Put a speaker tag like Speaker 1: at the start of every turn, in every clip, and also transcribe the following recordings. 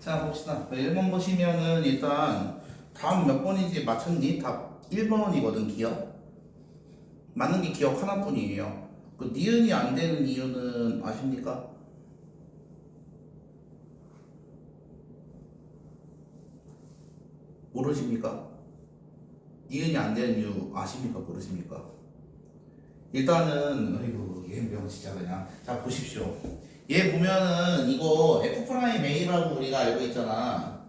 Speaker 1: 자 봅시다. 1번 보시면은 일단 다음 몇 번인지 맞췄니? 답 1번이거든. 기억 맞는 게 기억 하나뿐이에요. 그 니은이 안 되는 이유는 아십니까? 모르십니까? 니은이 안 되는 이유 아십니까? 모르십니까? 일단은 아이고 얘명 진짜 그냥 자 보십시오. 얘 보면은 이거 F'A라고 우리가 알고 있잖아.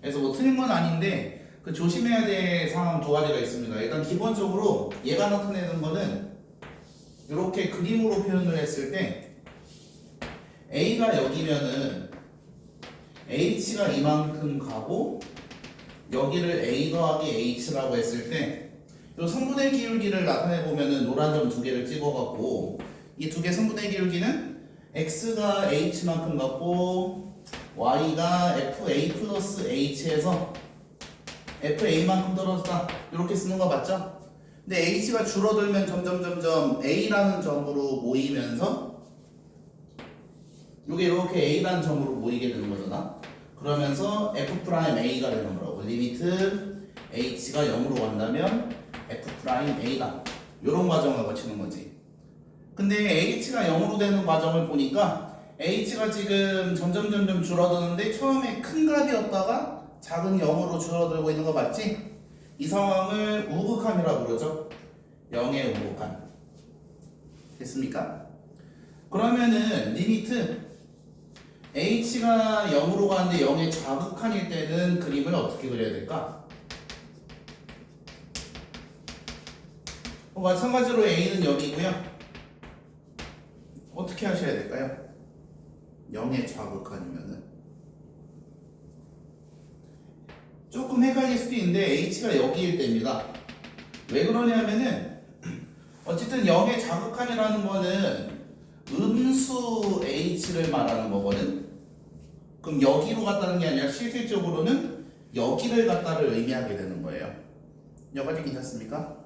Speaker 1: 그래서 뭐 틀린 건 아닌데 그 조심해야 될 상황 두 가지가 있습니다. 일단 기본적으로 얘가 나타내는 거는 이렇게 그림으로 표현을 했을 때 A가 여기면은 H가 이만큼 가고 여기를 A 더하기 H라고 했을 때 이 성분의 기울기를 나타내 보면은 노란 점 두 개를 찍어갖고 이 두 개 성분의 기울기는 X가 H만큼 같고 Y가 FA 플러스 H에서 FA만큼 떨어졌다 이렇게 쓰는 거 맞죠? 근데 H가 줄어들면 점점 A라는 점으로 모이면서 이게 이렇게 A라는 점으로 모이게 되는 거잖아. 그러면서 F'A가 되는 거라고. 리미트 H가 0으로 간다면 F'A다. 이런 과정을 거치는 거지. 근데 H가 0으로 되는 과정을 보니까 H가 지금 점점 줄어드는데 처음에 큰 값이었다가 작은 0으로 줄어들고 있는 거 맞지? 이 상황을 우극함이라고 그러죠. 0의 우극함. 됐습니까? 그러면은 리미트 H가 0으로 가는데 0의 좌극한일 때는 그림을 어떻게 그려야 될까? 마찬가지로 A는 여기고요. 어떻게 하셔야 될까요? 0의 좌극한이면은 조금 헷갈릴 수도 있는데 H가 여기일 때입니다. 왜 그러냐면은 어쨌든 0의 좌극한이라는 거는 음수 H를 말하는 거거든. 그럼 여기로 갔다는 게 아니라 실질적으로는 여기를 갔다를 의미하게 되는 거예요. 여기까지 괜찮습니까?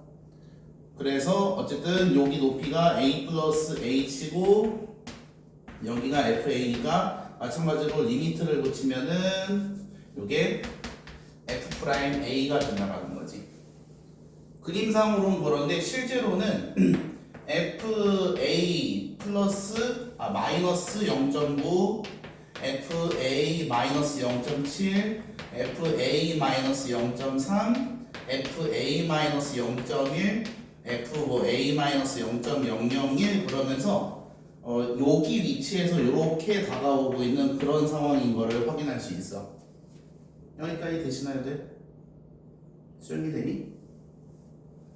Speaker 1: 그래서 어쨌든 여기 높이가 A 플러스 H고 여기가 FA니까 마찬가지로 리미트를 붙이면은 이게 F'A가 된다는 거지. 그림상으로는 그런데 실제로는 FA 플러스 마이너스 0.9 FA 마이너스 0.7 FA 마이너스 0.3 FA 마이너스 0.1 FA 마이너스 0.001 그러면서 여기 위치에서 이렇게 다가오고 있는 그런 상황인 거를 확인할 수 있어. 여기까지 되시나요, 들? 수용이 되니?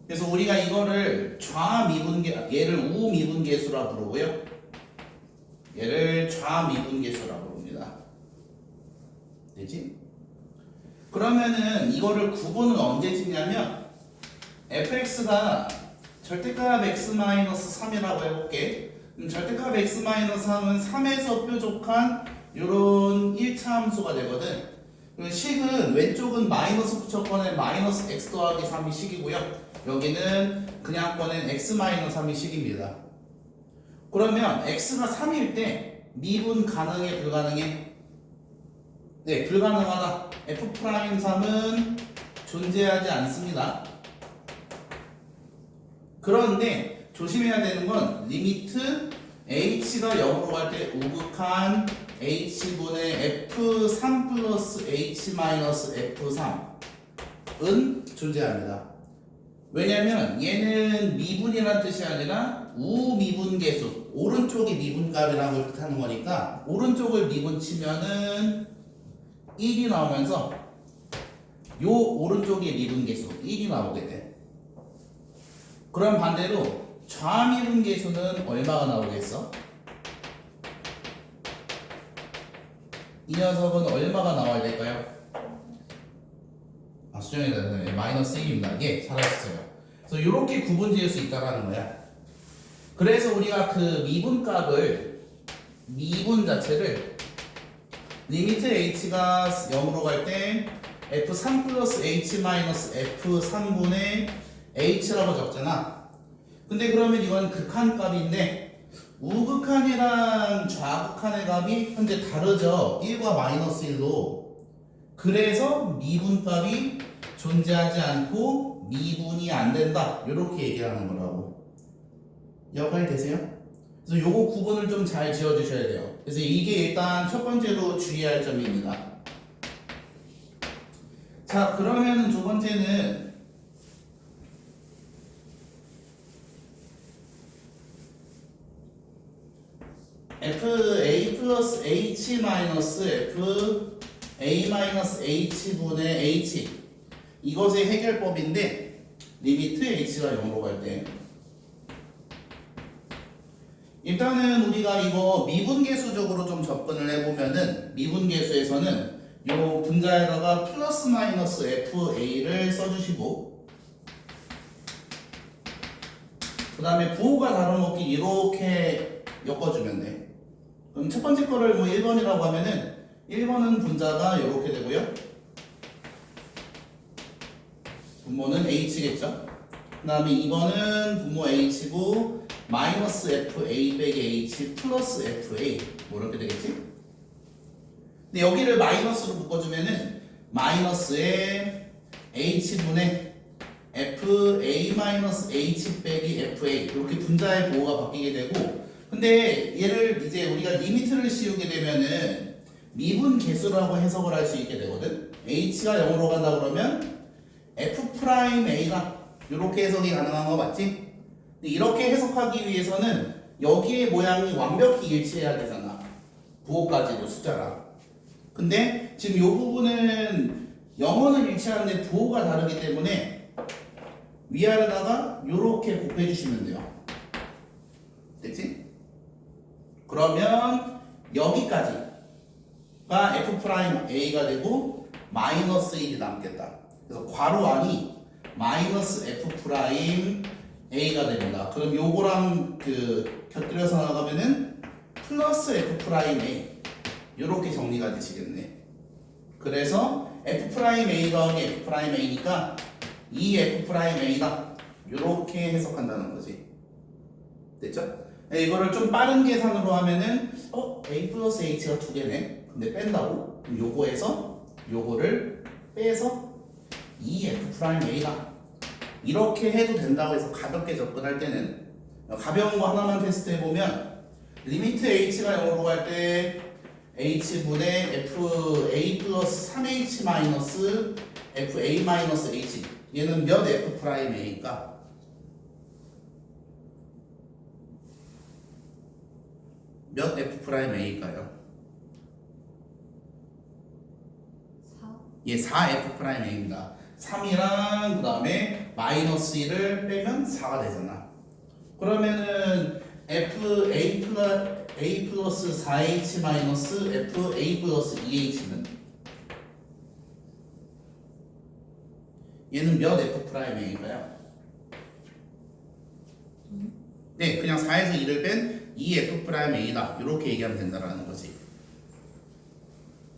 Speaker 1: 그래서 우리가 이거를 좌미분계, 얘를 우미분계수라 부르고요. 얘를 좌미분계수라 부릅니다. 되지? 그러면은 이거를 구분은 언제 짓냐면 fx가 절대값 x-3이라고 해볼게. 절대값 x-3은 3에서 뾰족한 요런 1차 함수가 되거든. 식은 왼쪽은 마이너스 붙였거나 마이너스 x 더하기 3이 식이고요. 여기는 그냥 꺼낸 x-3이 식입니다. 그러면 x가 3일 때 미분 가능해 불가능해? 네, 불가능하다. F'3은 존재하지 않습니다. 그런데 조심해야 되는 건 리미트 h가 0으로 갈 때 우극한 h분의 f3 플러스 h 마이너스 f3은 존재합니다. 왜냐면 얘는 미분이라는 뜻이 아니라 우미분계수, 오른쪽이 미분값이라고 뜻하는 거니까 오른쪽을 미분 치면은 1이 나오면서 요 오른쪽의 미분계수 1이 나오게 돼. 그럼 반대로 좌미분계수는 얼마가 나오겠어? 이 녀석은 얼마가 나와야 될까요? 수정이 마이너스 1입니다. 예, 잘하셨어요. 그래서 이렇게 구분 지을 수 있다는 거야. 그래서 우리가 그 미분값을, 미분 자체를 리미트 h가 0으로 갈 때 f3 플러스 h 마이너스 f3분의 h라고 적잖아. 근데 그러면 이건 극한값인데 우극한 우극한이랑 좌극한의 값이 현재 다르죠. 1과 마이너스 1로. 그래서 미분값이 존재하지 않고 미분이 안 된다. 이렇게 얘기하는 거라고. 여기까지 되세요? 그래서 요거 구분을 좀 잘 지어주셔야 돼요. 그래서 이게 일단 첫 번째로 주의할 점입니다. 자, 그러면 두 번째는 FA 플러스 H 마이너스 FA 마이너스 H분의 H 이것의 해결법인데 리미트 H가 0으로 갈 때 일단은 우리가 이거 미분계수적으로 좀 접근을 해보면은 미분계수에서는 요 분자에다가 플러스 마이너스 FA를 써주시고 그 다음에 부호가 다름없기 이렇게 엮어주면 돼. 그럼 첫 번째 거를 뭐 1번이라고 하면은 1번은 분자가 이렇게 되고요. 분모는 H겠죠. 그 다음에 2번은 분모 H고 마이너스 FA 빼기 H 플러스 FA 뭐 이렇게 되겠지? 근데 여기를 마이너스로 묶어주면은 마이너스에 H분의 FA 마이너스 H 빼기 FA 이렇게 분자의 보호가 바뀌게 되고 근데 얘를 이제 우리가 리미트를 씌우게 되면은 미분 계수라고 해석을 할 수 있게 되거든. H가 0으로 간다 그러면 F'A가 이렇게 해석이 가능한 거 맞지? 근데 이렇게 해석하기 위해서는 여기의 모양이 완벽히 일치해야 되잖아. 부호까지도 숫자랑. 근데 지금 이 부분은 영어는 일치하는데 부호가 다르기 때문에 위아래다가 이렇게 곱해 주시면 돼요. 됐지? 그러면 여기까지가 F'A가 되고 마이너스 1이 남겠다. 그래서 괄호 안이 마이너스 F'A가 됩니다. 그럼 요거랑 곁들여서 나가면은 플러스 F'A 이렇게 정리가 되시겠네. 그래서 F'A가 F'A니까 이 F'A다 이렇게 해석한다는 거지. 됐죠? 이거를 좀 빠른 계산으로 하면은 A 플러스 H가 두 개네. 근데 뺀다고? 그럼 요거에서 요거를 빼서 이 F'A다 이렇게 해도 된다고 해서 가볍게 접근할 때는 가벼운 거 하나만 테스트 해보면 리미트 H가 0으로 갈 때 H분의 FA 플러스 3H 마이너스 FA 마이너스 H 얘는 몇 F'A일까? 몇 F'A일까요?
Speaker 2: 4.
Speaker 1: 예, 4F'A입니다. 3이랑 그 다음에 마이너스 1을 빼면 4가 되잖아. 그러면은 A 플러스 4H 마이너스 FA 플러스 2H는 얘는 몇 F'A일까요? 네, 그냥 4에서 2를 뺀 2F'A다 이렇게 얘기하면 된다라는 거지.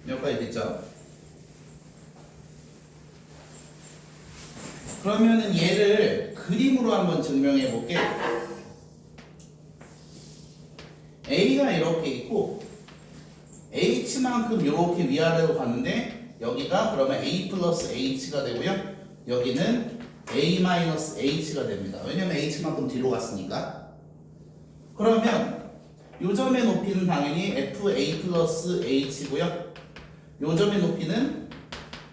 Speaker 1: 여기까지 됐죠? 그러면은 얘를 그림으로 한번 증명해 볼게. A가 이렇게 있고 H만큼 이렇게 위아래로 가는데 여기가 그러면 A 플러스 H가 되고요. 여기는 A 마이너스 H가 됩니다. 왜냐면 H만큼 뒤로 갔으니까. 그러면 요 점의 높이는 당연히 FA 플러스 H고요. 요 점의 높이는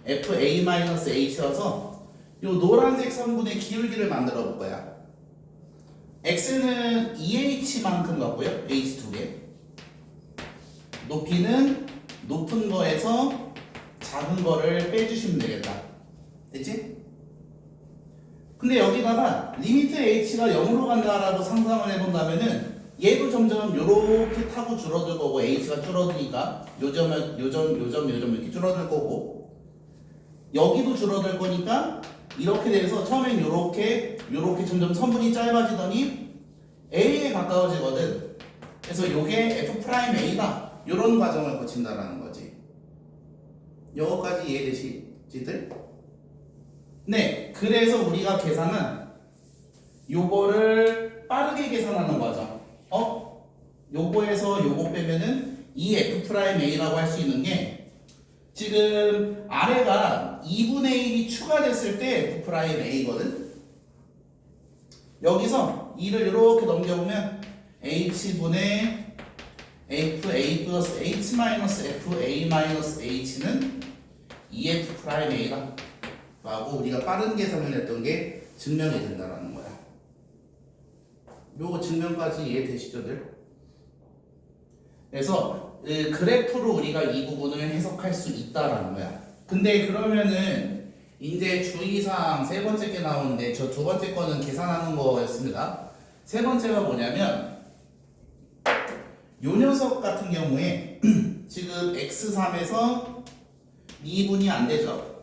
Speaker 1: FA 마이너스 H여서 요 노란색 선분의 기울기를 만들어 볼 거야. X는 2H만큼 같고요. H 두 개. 높이는 높은 거에서 작은 거를 빼주시면 되겠다. 됐지? 근데 여기다가 리미트 H가 0으로 간다라고 상상을 해본다면은 얘도 점점 요렇게 타고 줄어들 거고 H가 줄어드니까 요점 이렇게 줄어들 거고 여기도 줄어들 거니까 이렇게 돼서 처음엔 요렇게 점점 선분이 짧아지더니 A에 가까워지거든. 그래서 요게 F'A다 요런 과정을 거친다라는 거지. 요거까지 이해되시지들? 네, 그래서 우리가 계산은 요거를 빠르게 계산하는 과정. 요거에서 요거 빼면은 이 F'A라고 할 수 있는 게 지금 아래가 2분의 1이 추가됐을 때 F'A거든. 여기서 2를 이렇게 넘겨보면 H분의 FA 플러스 H 마이너스 FA 마이너스 H는 2F'A다 라고 우리가 빠른 계산을 했던 게 증명이 된다라는 거야. 요거 증명까지 이해되시죠들? 그래서 그래프로 우리가 이 부분을 해석할 수 있다라는 거야. 근데 그러면은 이제 주의사항 세 번째 게 나오는데 저 두 번째 거는 계산하는 거였습니다. 세 번째가 뭐냐면 요 녀석 같은 경우에 지금 x3에서 미분이 안 되죠.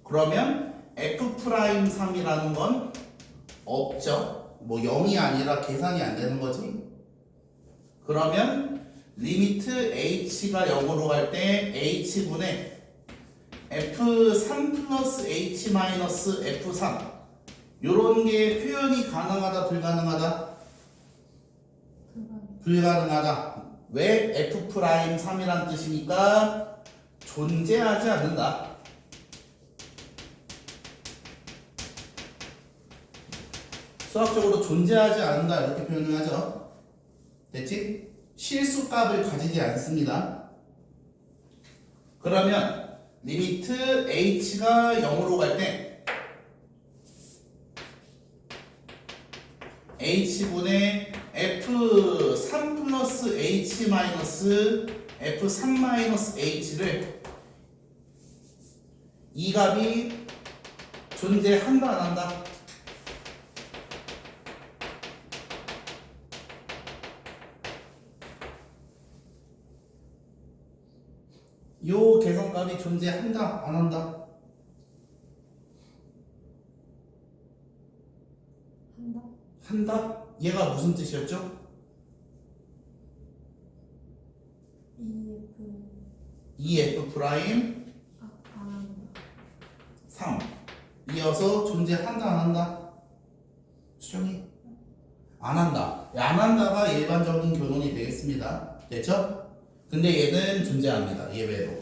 Speaker 1: 그러면 F'3이라는 건 없죠. 뭐 0이 아니라 계산이 안 되는 거지. 그러면 리미트 h가 0으로 갈 때 h분의 f3 플러스 h 마이너스 f3 요런 게 표현이 가능하다 불가능하다? 불가능하다. 왜 F'3이란 뜻이니까 존재하지 않는다. 수학적으로 존재하지 않는다 이렇게 표현을 하죠. 됐지? 실수값을 가지지 않습니다. 그러면 리미트 h가 0으로 갈 때 h분의 f3 플러스 h 마이너스 f3 마이너스 h를 이 값이 존재한다 안 한다? 요 계산값이 존재한다 안 한다?
Speaker 2: 한다.
Speaker 1: 한다? 얘가 무슨 뜻이었죠?
Speaker 2: EF
Speaker 1: 2F'
Speaker 2: 안 한다.
Speaker 1: 3 이어서 존재한다 안 한다? 수정이? 안 한다. 안 한다가 일반적인 결론이 되겠습니다. 됐죠? 근데 얘는 존재합니다. 예외로.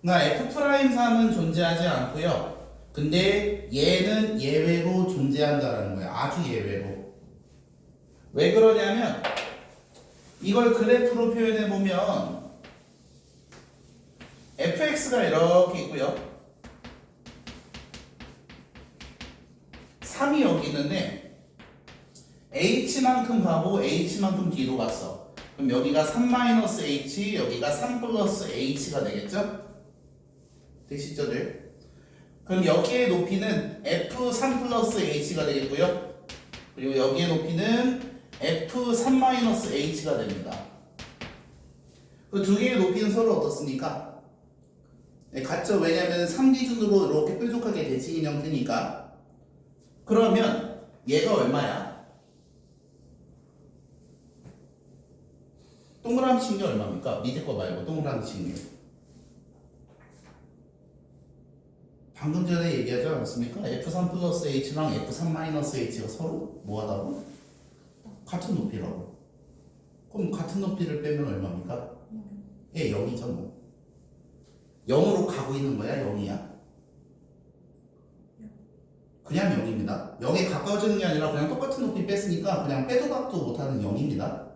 Speaker 1: 그러니까 F'3은 존재하지 않고요. 근데 얘는 예외로 존재한다라는 거예요. 아주 예외로. 왜 그러냐면 이걸 그래프로 표현해 보면 fx가 이렇게 있고요. 3이 여기 있는데 h만큼 가고 h만큼 뒤로 갔어. 그럼 여기가 3-h, 여기가 3 플러스 h가 되겠죠? 되시죠들? 그럼 여기의 높이는 f3 플러스 h가 되겠고요. 그리고 여기의 높이는 f3 h가 됩니다. 그 두 개의 높이는 서로 어떻습니까? 네, 같죠? 왜냐면 3 기준으로 이렇게 뾰족하게 대칭인 형태니까. 그러면 얘가 얼마야? 동그라미 친 게 얼마입니까? 밑에 거 말고 동그라미 친 게. 방금 전에 얘기하지 않았습니까? F3 플러스 H랑 F3 마이너스 H가 서로 뭐하다고? 같은 높이라고. 그럼 같은 높이를 빼면 얼마입니까? 예, 0이죠 뭐. 0으로 가고 있는 거야? 0이야? 그냥 0입니다. 0에 가까워지는 게 아니라 그냥 똑같은 높이 뺐으니까 그냥 빼도 박도 못하는 0입니다.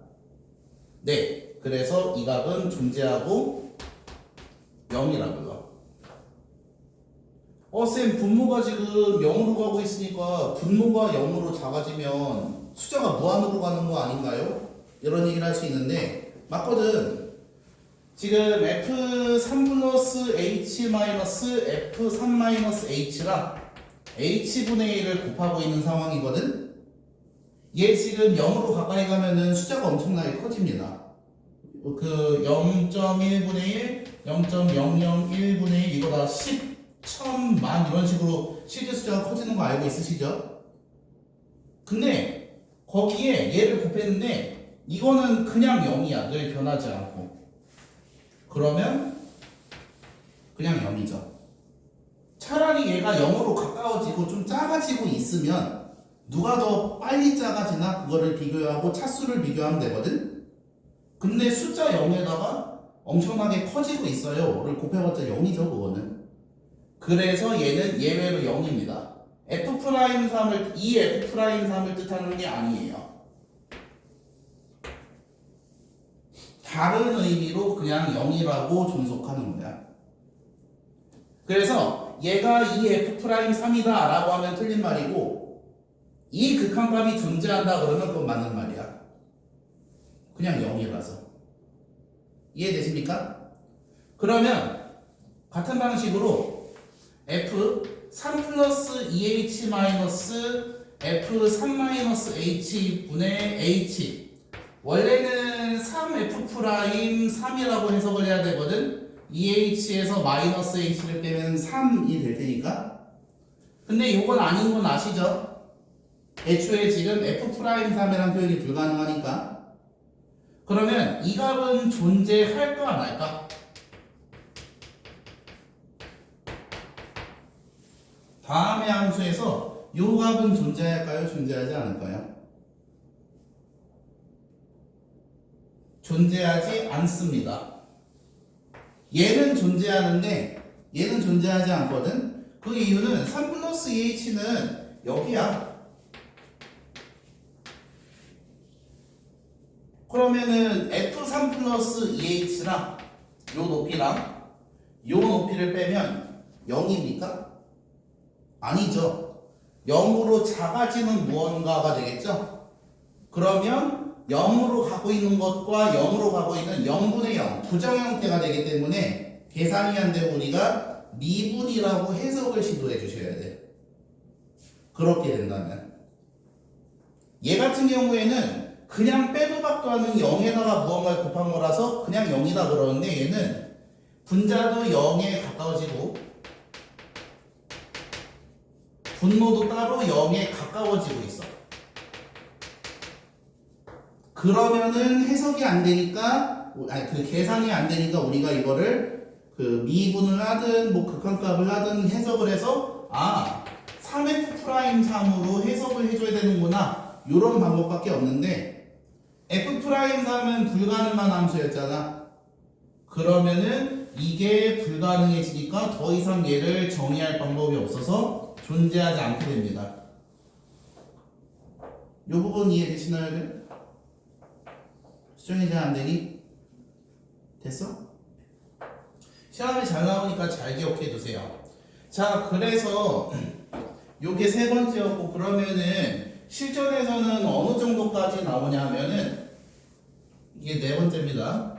Speaker 1: 네, 그래서 이 값은 존재하고 0이라고요. 쌤 분모가 지금 0으로 가고 있으니까 분모가 0으로 작아지면 숫자가 무한으로 가는 거 아닌가요? 이런 얘기를 할 수 있는데 맞거든. 지금 F3 플러스 H 마이너스 F3 마이너스 H랑 H분의 1을 곱하고 있는 상황이거든. 얘 지금 0으로 가까이 가면은 숫자가 엄청나게 커집니다. 그 0.1분의 1, 0.001분의 1 이거 다 10, 1000, 만 이런 식으로 실제 숫자가 커지는 거 알고 있으시죠? 근데 거기에 얘를 곱했는데 이거는 그냥 0이야. 늘 변하지 않고. 그러면 그냥 0이죠. 차라리 얘가 0으로 가까워지고 좀 작아지고 있으면 누가 더 빨리 작아지나 그거를 비교하고 차수를 비교하면 되거든. 근데 숫자 0에다가 엄청나게 커지고 있어요.를 곱해봤자 0이죠 그거는. 그래서 얘는 예외로 0입니다. F'3을 이 F'3을 뜻하는 게 아니에요. 다른 의미로 그냥 0이라고 존속하는 거야. 그래서 얘가 이 F'3이다 라고 하면 틀린 말이고 이 극한값이 존재한다 그러면 그건 맞는 말이야. 그냥 0이라서. 이해되십니까? 그러면 같은 방식으로 F3 플러스 2H 마이너스 F3 마이너스 H 분의 H 원래는 3F'3이라고 해석을 해야 되거든. 2H에서 마이너스 H를 빼면 3이 될 테니까. 근데 이건 아닌 건 아시죠? 애초에 지금 F'3이라는 표현이 불가능하니까. 그러면 이 값은 존재할까 안 할까? 다음의 함수에서 이 값은 존재할까요? 존재하지 않을까요? 존재하지 않습니다. 얘는 존재하는데 얘는 존재하지 않거든. 그 이유는 3 플러스 2h는 여기야. 그러면은 F3 플러스 2h랑 요 높이랑 요 높이를 빼면 0입니까? 아니죠. 0으로 작아지는 무언가가 되겠죠? 그러면 0으로 가고 있는 것과 0으로 가고 있는 0분의 0 부정 형태가 되기 때문에 계산이 안 되고 우리가 미분이라고 해석을 시도해 주셔야 돼. 그렇게 된다면 얘 같은 경우에는 그냥 빼도 박도 않은 0에다가 무언가를 곱한 거라서 그냥 0이다 그러는데 얘는 분자도 0에 가까워지고 분모도 따로 0에 가까워지고 있어. 그러면은 해석이 안 되니까, 그 계산이 안 되니까 우리가 이거를 그 미분을 하든 뭐 극한값을 하든 해석을 해서 3F'3으로 해석을 해줘야 되는구나 이런 방법밖에 없는데 F'3은 불가능한 함수였잖아. 그러면은 이게 불가능해지니까 더 이상 얘를 정의할 방법이 없어서 존재하지 않게 됩니다. 이 부분 이해되시나요? 수정이 잘 안되니? 됐어? 시험이 잘 나오니까 잘 기억해 두세요. 자, 그래서 요게 세 번째였고 그러면은 실전에서는 어느 정도까지 나오냐 하면은 이게 네 번째입니다.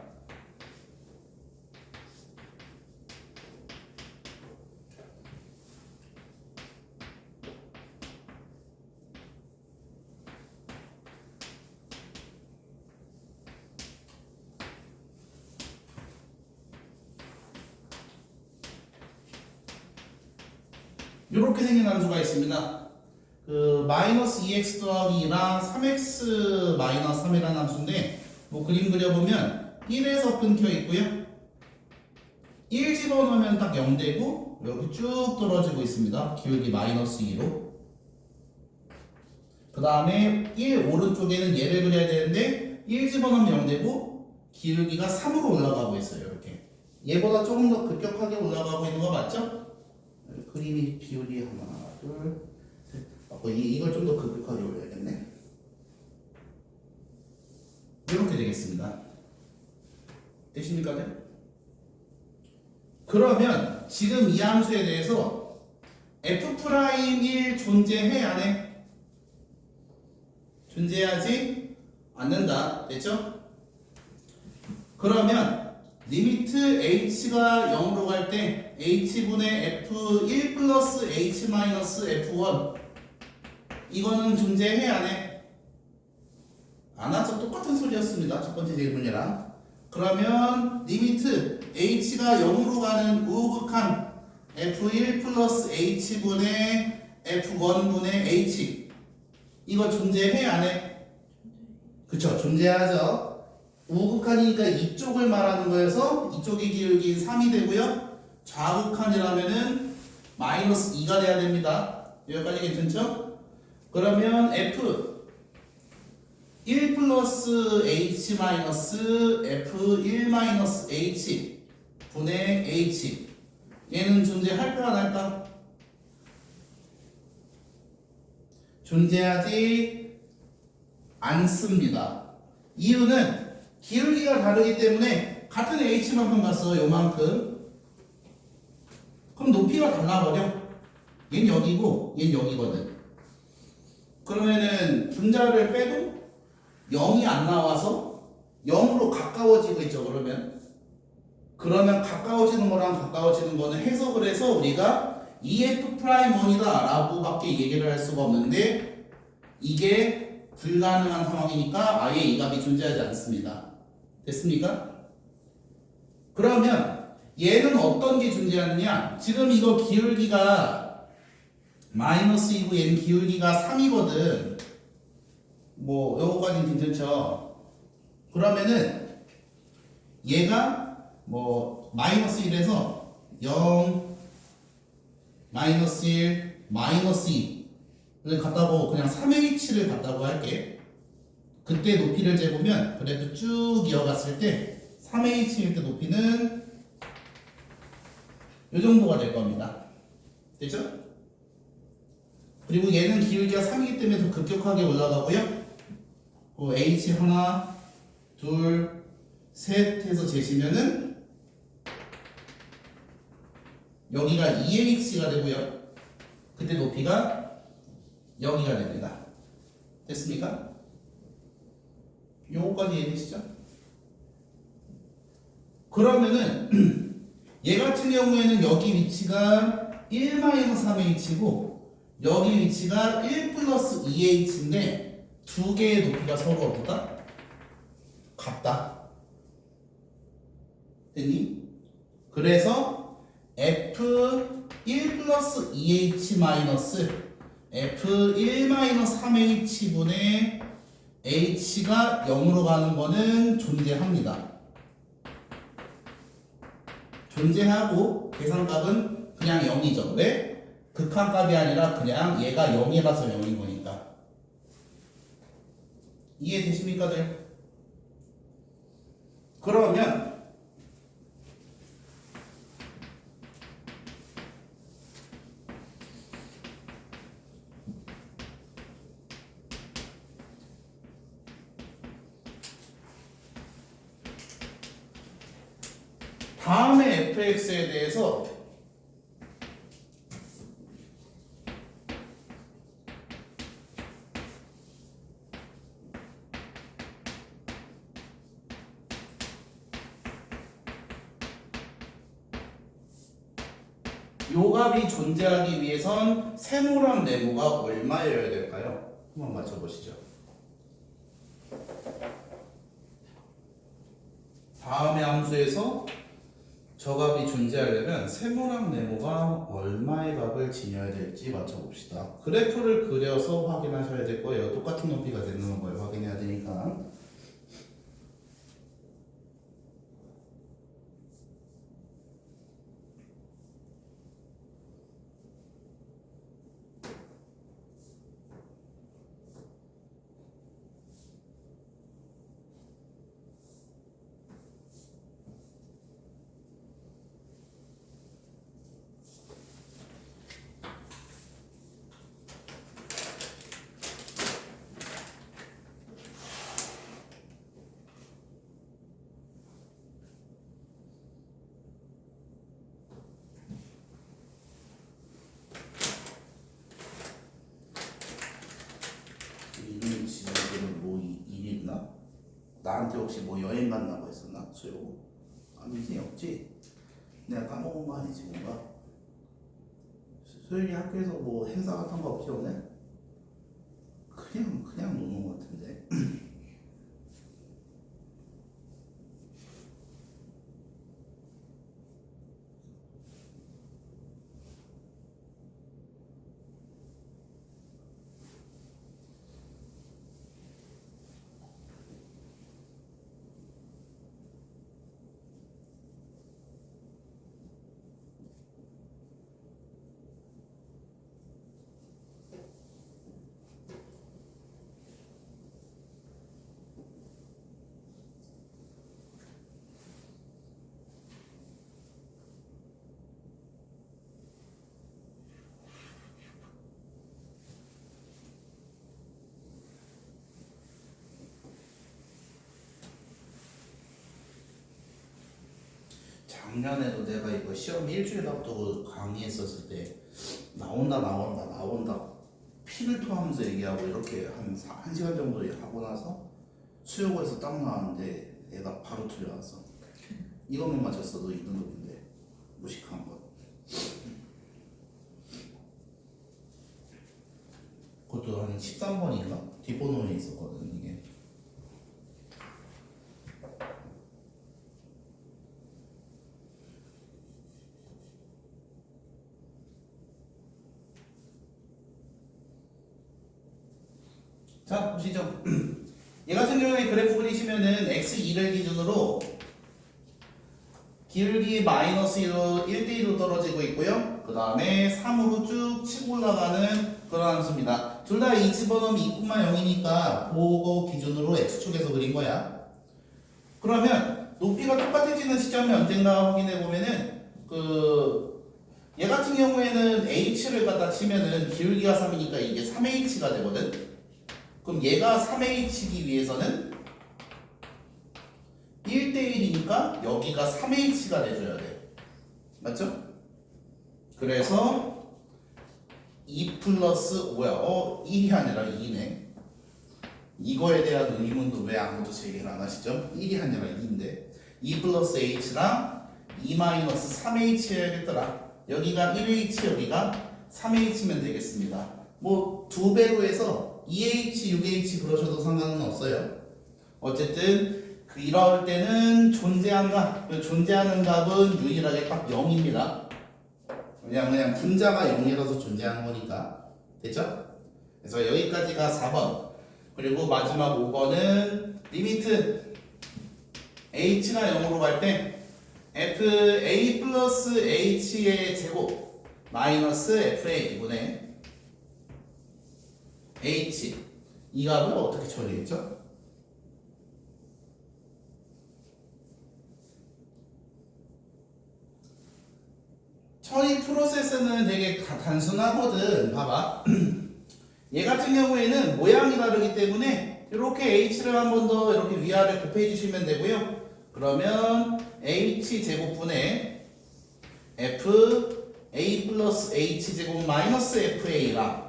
Speaker 1: 이렇게 생긴 함수가 있습니다. 그 마이너스 2x 더하기 2랑 3x 마이너스 3이라는 함수인데 뭐 그림 그려보면 1에서 끊겨 있고요. 1 집어넣으면 딱 0 되고 이렇게 쭉 떨어지고 있습니다. 기울기 마이너스 2로. 그 다음에 1 오른쪽에는 얘를 그려야 되는데 1 집어넣으면 0 되고 기울기가 3으로 올라가고 있어요. 이렇게 얘보다 조금 더 급격하게 올라가고 있는 거 맞죠? 그림이 비율이 하나, 둘, 셋. 이걸 좀 더 급격하게 올려야겠네. 이렇게 되겠습니다. 되십니까? 네? 그러면 지금 이 함수에 대해서 F'1 존재해 안 해? 존재하지 않는다. 됐죠? 그러면 리미트 h가 0으로 갈 때 h분의 f1 플러스 h 마이너스 f1 이거는 존재해 안 해? 안 하죠. 똑같은 소리였습니다. 첫 번째 질문이랑. 그러면 리미트 h가 0으로 가는 우극한 f1 플러스 h분의 f1분의 h 이거 존재해 안 해? 그쵸, 존재하죠. 우극한이니까 이쪽을 말하는 거여서 이쪽의 기울기 3이 되고요. 좌극한이라면은 마이너스 2가 돼야 됩니다. 여기까지 괜찮죠? 그러면 F 1 플러스 H 마이너스 F1 마이너스 H 분의 H 얘는 존재할까 안 할까? 존재하지 않습니다. 이유는 기울기가 다르기 때문에 같은 H만큼 갔어 요만큼. 그럼 높이가 달라버려. 얘는 여기고 얘는 여기거든. 그러면은 분자를 빼도 0이 안 나와서 0으로 가까워지고 있죠. 그러면 가까워지는 거랑 가까워지는 거는 해석을 해서 우리가 EF'1이다 라고 밖에 얘기를 할 수가 없는데 이게 불가능한 상황이니까 아예 이 값이 존재하지 않습니다. 됐습니까? 그러면 얘는 어떤 게 존재하느냐? 지금 이거 기울기가 마이너스이고 얘는 기울기가 3이거든. 뭐 요거까지는 괜찮죠. 그러면은 얘가 뭐 마이너스 1에서 0 마이너스 1 마이너스 2를 갖다고 그냥 3H를 갖다고 할게. 그때 높이를 재보면 그래도 쭉 이어갔을 때 3H일 때 높이는 이 정도가 될 겁니다. 됐죠? 그리고 얘는 기울기가 3이기 때문에 더 급격하게 올라가고요. H 하나, 둘, 셋 해서 재시면은 여기가 2mx가 되고요. 그때 높이가 여기가 됩니다. 됐습니까? 요거까지 이해되시죠? 그러면은 얘 같은 경우에는 여기 위치가 1-3h고 여기 위치가 1 플러스 2h인데 두 개의 높이가 서로 어떻다? 같다. 됐니? 그래서 F1 플러스 2h 마이너스 F1 마이너스 3h분의 h가 0으로 가는 거는 존재합니다. 존재하고 계산값은 그냥 0이죠. 왜? 극한값이 아니라 그냥 얘가 0이라서 0인 거니까. 이해되십니까들? 그러면 다음에 fx에 대해서 요 값이 존재하기 위해선 세모랑 네모가 얼마여야 될까요? 한번 맞춰보시죠. 다음의 함수에서 저 값이 존재하려면 세모랑 네모가 얼마의 값을 지녀야 될지 맞춰봅시다. 그래프를 그려서 확인하셔야 될 거예요. 똑같은 높이가 되는 걸 확인해야 되니까. 이름 지역으로 뭐 일 있나? 나한테 혹시 뭐 여행 간다고 했었나? 수요? 아니지 없지? 내가 까먹은 거 아니지 뭔가? 소율이 학교에서 뭐 행사 같은 거 없지 오늘? 그냥 노는 거 같은데. 작년에도 내가 이거 시험 일주일 앞두고 강의했었을 때 나온다 피를 토하면서 얘기하고 이렇게 한 1시간 정도 하고 나서 수요고에서 딱 나왔는데 얘가 바로 틀려왔어. 이것만 맞췄어도 2등급인데 무식한 것. 그것도 한 13번인가? 뒷번호에 있었거든 이게. 자 보시죠. 얘 같은 경우에 그래프 그리시면은 x2를 기준으로 기울기 마이너스 1대1로 떨어지고 있고요. 그 다음에 3으로 쭉 치고 올라가는 그런 함수입니다. 둘 다 이 집어넣으면 2,0이니까 그거 기준으로 x축에서 그린 거야. 그러면 높이가 똑같아지는 시점이 언젠가 확인해 보면은 얘 같은 경우에는 h를 갖다 치면은 기울기가 3이니까 이게 3h가 되거든. 그럼 얘가 3h이기 위해서는 1대1이니까 여기가 3h가 돼줘야 돼. 맞죠? 그래서 2 플러스 1이 아니라 2네. 이거에 대한 의문도 왜 아무도 제기를 안 하시죠? 1이 아니라 2인데 2 플러스 h랑 2 마이너스 3h 해야겠더라. 여기가 1h 여기가 3h면 되겠습니다. 뭐 두 배로 해서 2h, 6h 그러셔도 상관은 없어요. 어쨌든 이럴 때는 존재하는 값은 유일하게 딱 0입니다. 그냥 분자가 0이라서 존재하는 거니까. 됐죠? 그래서 여기까지가 4번. 그리고 마지막 5번은 리미트 h가 0으로 갈 때 fa 플러스 h의 제곱 마이너스 fa 이분의 h 이 값을 어떻게 처리했죠? 처리 프로세스는 되게 단순하거든. 봐봐. 얘 같은 경우에는 모양이 다르기 때문에 이렇게 h를 한 번 더 이렇게 위아래 곱해 주시면 되고요. 그러면 h 제곱분의 f a 플러스 h 제곱 마이너스 fa랑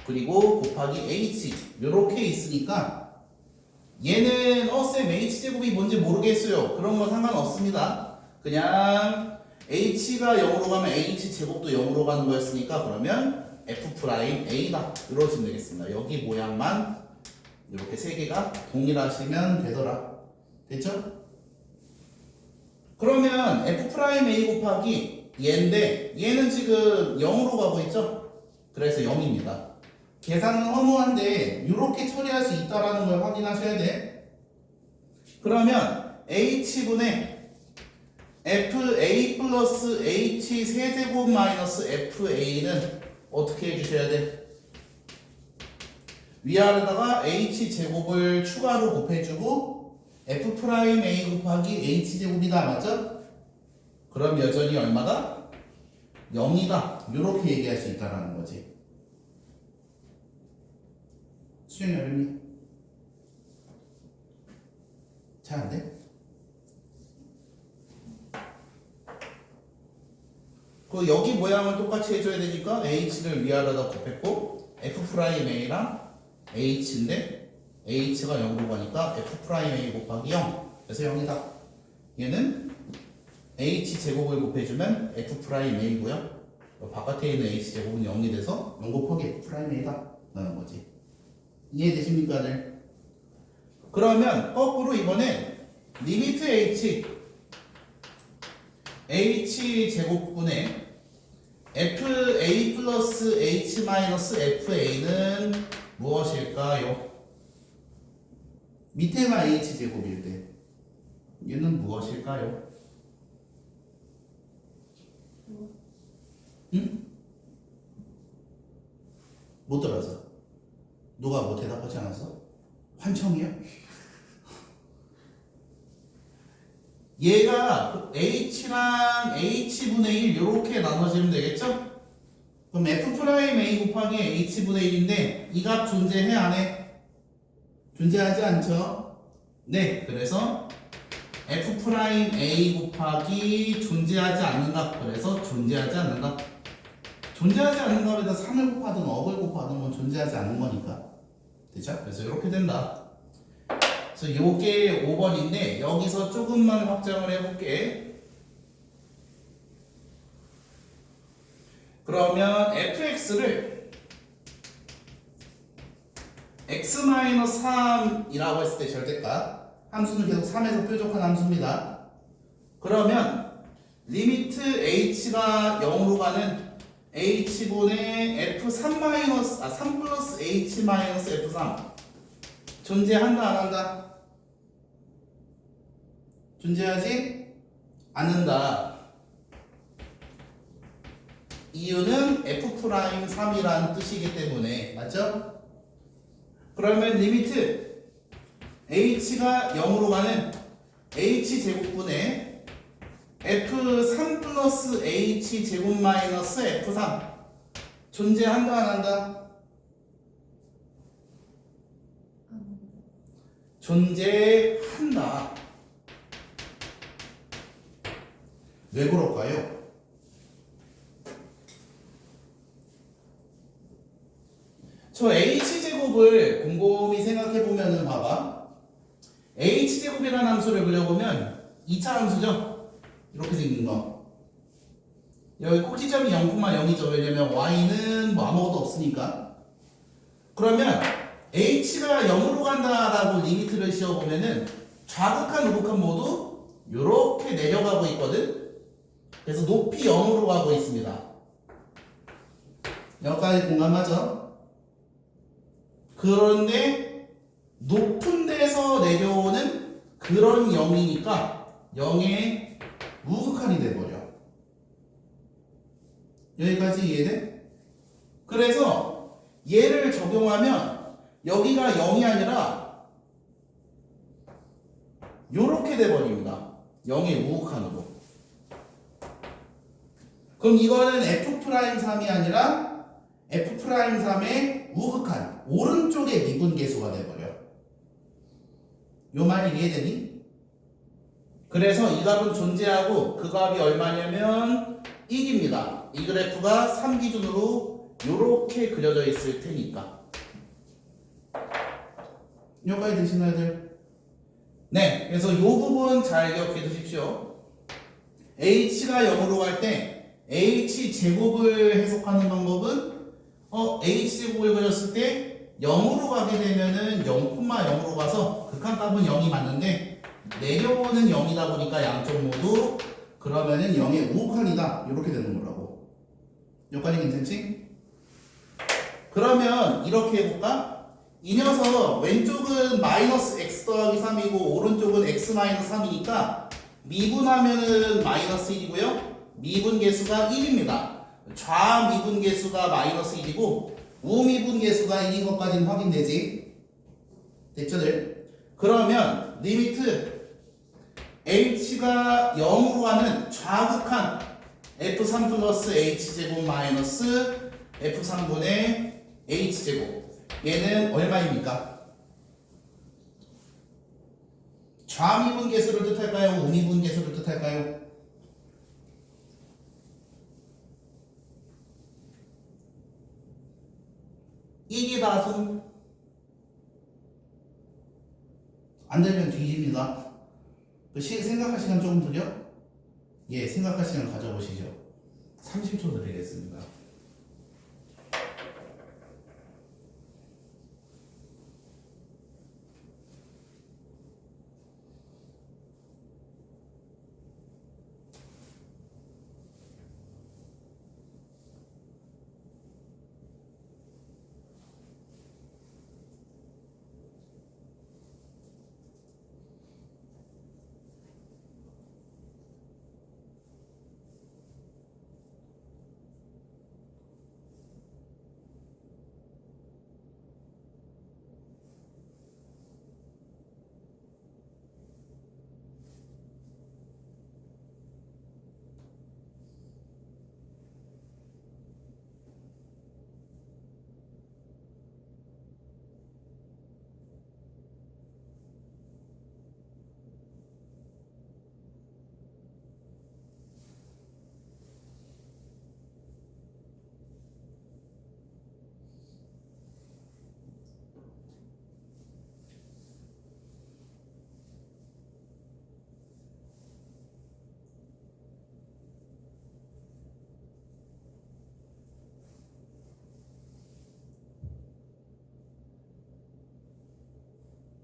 Speaker 1: 그리고 곱하기 h 이렇게 있으니까 얘는 쌤 h 제곱이 뭔지 모르겠어요. 그런 거 상관없습니다. 그냥 h가 0으로 가면 h 제곱도 0으로 가는 거였으니까 그러면 f'a다 이러시면 되겠습니다. 여기 모양만 이렇게 세 개가 동일하시면 되더라. 됐죠? 그러면 f'a 곱하기 얘인데 얘는 지금 0으로 가고 있죠? 그래서 0입니다. 계산은 허무한데 이렇게 처리할 수 있다는 걸 확인하셔야 돼. 그러면 h분의 fa 플러스 h 세제곱 마이너스 fa는 어떻게 해주셔야 돼? 위아래다가 h 제곱을 추가로 곱해주고 f'a 곱하기 h 제곱이다. 맞죠? 그럼 여전히 얼마다? 0이다. 이렇게 얘기할 수 있다는 거지. 수영이 어렵니? 잘 안 돼? 그 여기 모양을 똑같이 해줘야 되니까 h를 위아래다 곱했고 f'a랑 h인데 h가 0으로 가니까 f'a 곱하기 0 그래서 0이다. 얘는 h 제곱을 곱해주면 f'a고요. 바깥에 있는 h 제곱은 0이 돼서 0 곱하기 f'a다 라는 거지. 이해되십니까? 네. 그러면 거꾸로 이번엔 리미트 h 제곱분의 fa 플러스 h 마이너스 fa는 무엇일까요? 밑에가 h 제곱일 때 얘는 무엇일까요? 응? 못 들어서 누가 뭐 대답하지 않았어? 환청이야? 얘가 h랑 h분의 1 이렇게 나눠지면 되겠죠? 그럼 f'a 곱하기 h분의 1인데 이 값 존재해 안 해? 존재하지 않죠? 네, 그래서 f 프라임 a 곱하기 존재하지 않는다. 그래서 존재하지 않는다. 존재하지 않는 거에다 3을 곱하든 억을 곱하든 건 존재하지 않는 거니까. 되죠? 그래서 이렇게 된다. 그래서 요게 5번인데 여기서 조금만 확장을 해볼게. 그러면 fx를 x-3이라고 했을 때 절대값 함수는 계속 3에서 뾰족한 함수입니다. 그러면 리미트 h가 0으로 가는 h분의 f3 3 플러스 h f3 존재한다 안 한다? 존재하지 않는다. 이유는 f'3이라는 뜻이기 때문에 맞죠? 그러면 리미트 h가 0으로 가는 h제곱분의 f3 플러스 h제곱 마이너스 f3 존재한다 안 한다? 존재한다. 왜 그럴까요? 저 h제곱을 곰곰이 생각해보면은 봐봐. h제곱이라는 함수를 그려보면 2차 함수죠? 이렇게 생긴 거. 여기 꼭지점이 0,0이죠. 왜냐면 y는 뭐 아무것도 없으니까. 그러면 h가 0으로 간다라고 리미트를 씌워보면은 좌극한 우극한 모두 이렇게 내려가고 있거든. 그래서 높이 0으로 가고 있습니다. 여기까지 공감하죠? 그런데 높은 데서 내려오는 그런 0이니까 0의 우극한이 돼버려. 여기까지 이해돼? 그래서 얘를 적용하면 여기가 0이 아니라 요렇게 돼버립니다. 0의 우극한으로. 그럼 이거는 f'3이 아니라 f'3의 우극한 오른쪽의 미분계수가 돼버려. 요 말이 이해되니? 그래서 이 값은 존재하고 그 값이 얼마냐면 1입니다. 이 그래프가 3 기준으로 요렇게 그려져 있을 테니까. 여기까지 되시나요, 들? 네, 그래서 요 부분 잘 기억해 두십시오. h가 0으로 갈 때 h제곱을 해석하는 방법은 h제곱을 그렸을 때 0으로 가게 되면은 0,0으로 가서 극한값은 0이 맞는데 내려오는 0이다 보니까 양쪽 모두 그러면은 0의 우극한이다 이렇게 되는 거라고. 여기까지 괜찮지? 그러면 이렇게 해볼까? 이 녀석 왼쪽은 마이너스 x 더하기 3이고 오른쪽은 x 마이너스 3이니까 미분하면은 마이너스 1이고요 미분계수가 1입니다. 좌미분계수가 마이너스 1이고 우미분계수가 1인 것까지는 확인되지. 됐죠들? 그러면 리미트 h가 0으로 가는 좌극한 f3 플러스 h제곱 마이너스 f3분의 h제곱 얘는 얼마입니까? 좌미분계수를 뜻할까요? 우미분계수를 뜻할까요? 이게 다수 안 되면 뒤집니다. 생각할 시간 조금 드려? 예, 생각할 시간 가져보시죠. 30초 드리겠습니다.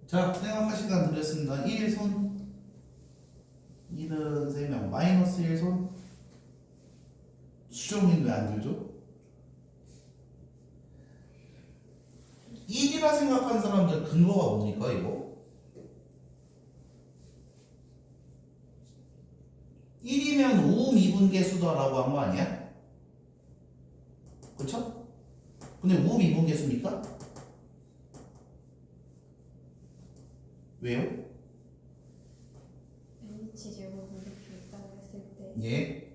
Speaker 1: 자, 생각할 시간 드렸습니다. 1손 1은 3명 마이너스 1손 수정인 왜 안 들죠? 1이라 생각한 사람들 근거가 뭡니까 이거? 1이면 우미분계수다라고 한 거 아니야? 그쵸? 근데 우미분계수입니까? 왜요?
Speaker 2: H 제곱을 이렇게 있다고 했을 때
Speaker 1: 예.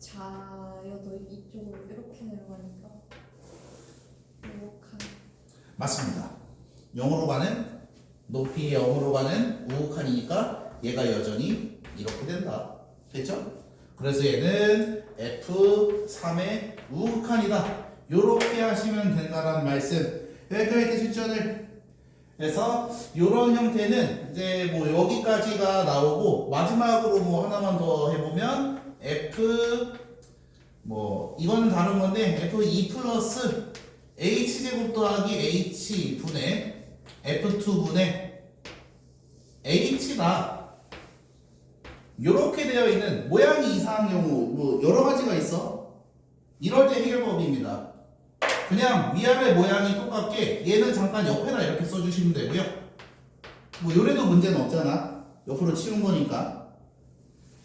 Speaker 2: 자여도 이쪽으로 이렇게 내려가니까 이렇게
Speaker 1: 맞습니다. 0으로 가는 높이 0으로 가는 우극한이니까 얘가 여전히 이렇게 된다. 됐죠? 그래서 얘는 F3의 우극한이다. 요렇게 하시면 된다라는 말씀. 여기까지 되셨죠? 그래서 이런 형태는 이제 뭐 여기까지가 나오고 마지막으로 뭐 하나만 더 해보면 F 뭐 이거는 다른 건데 F2 플러스 H제곱 더하기 H 분의 F2 분의 H다. 요렇게 되어 있는 모양이 이상한 경우 뭐 여러 가지가 있어. 이럴 때 해결법입니다. 그냥 위아래 모양이 똑같게 얘는 잠깐 옆에다 이렇게 써주시면 되고요. 뭐 요래도 문제는 없잖아. 옆으로 치운 거니까.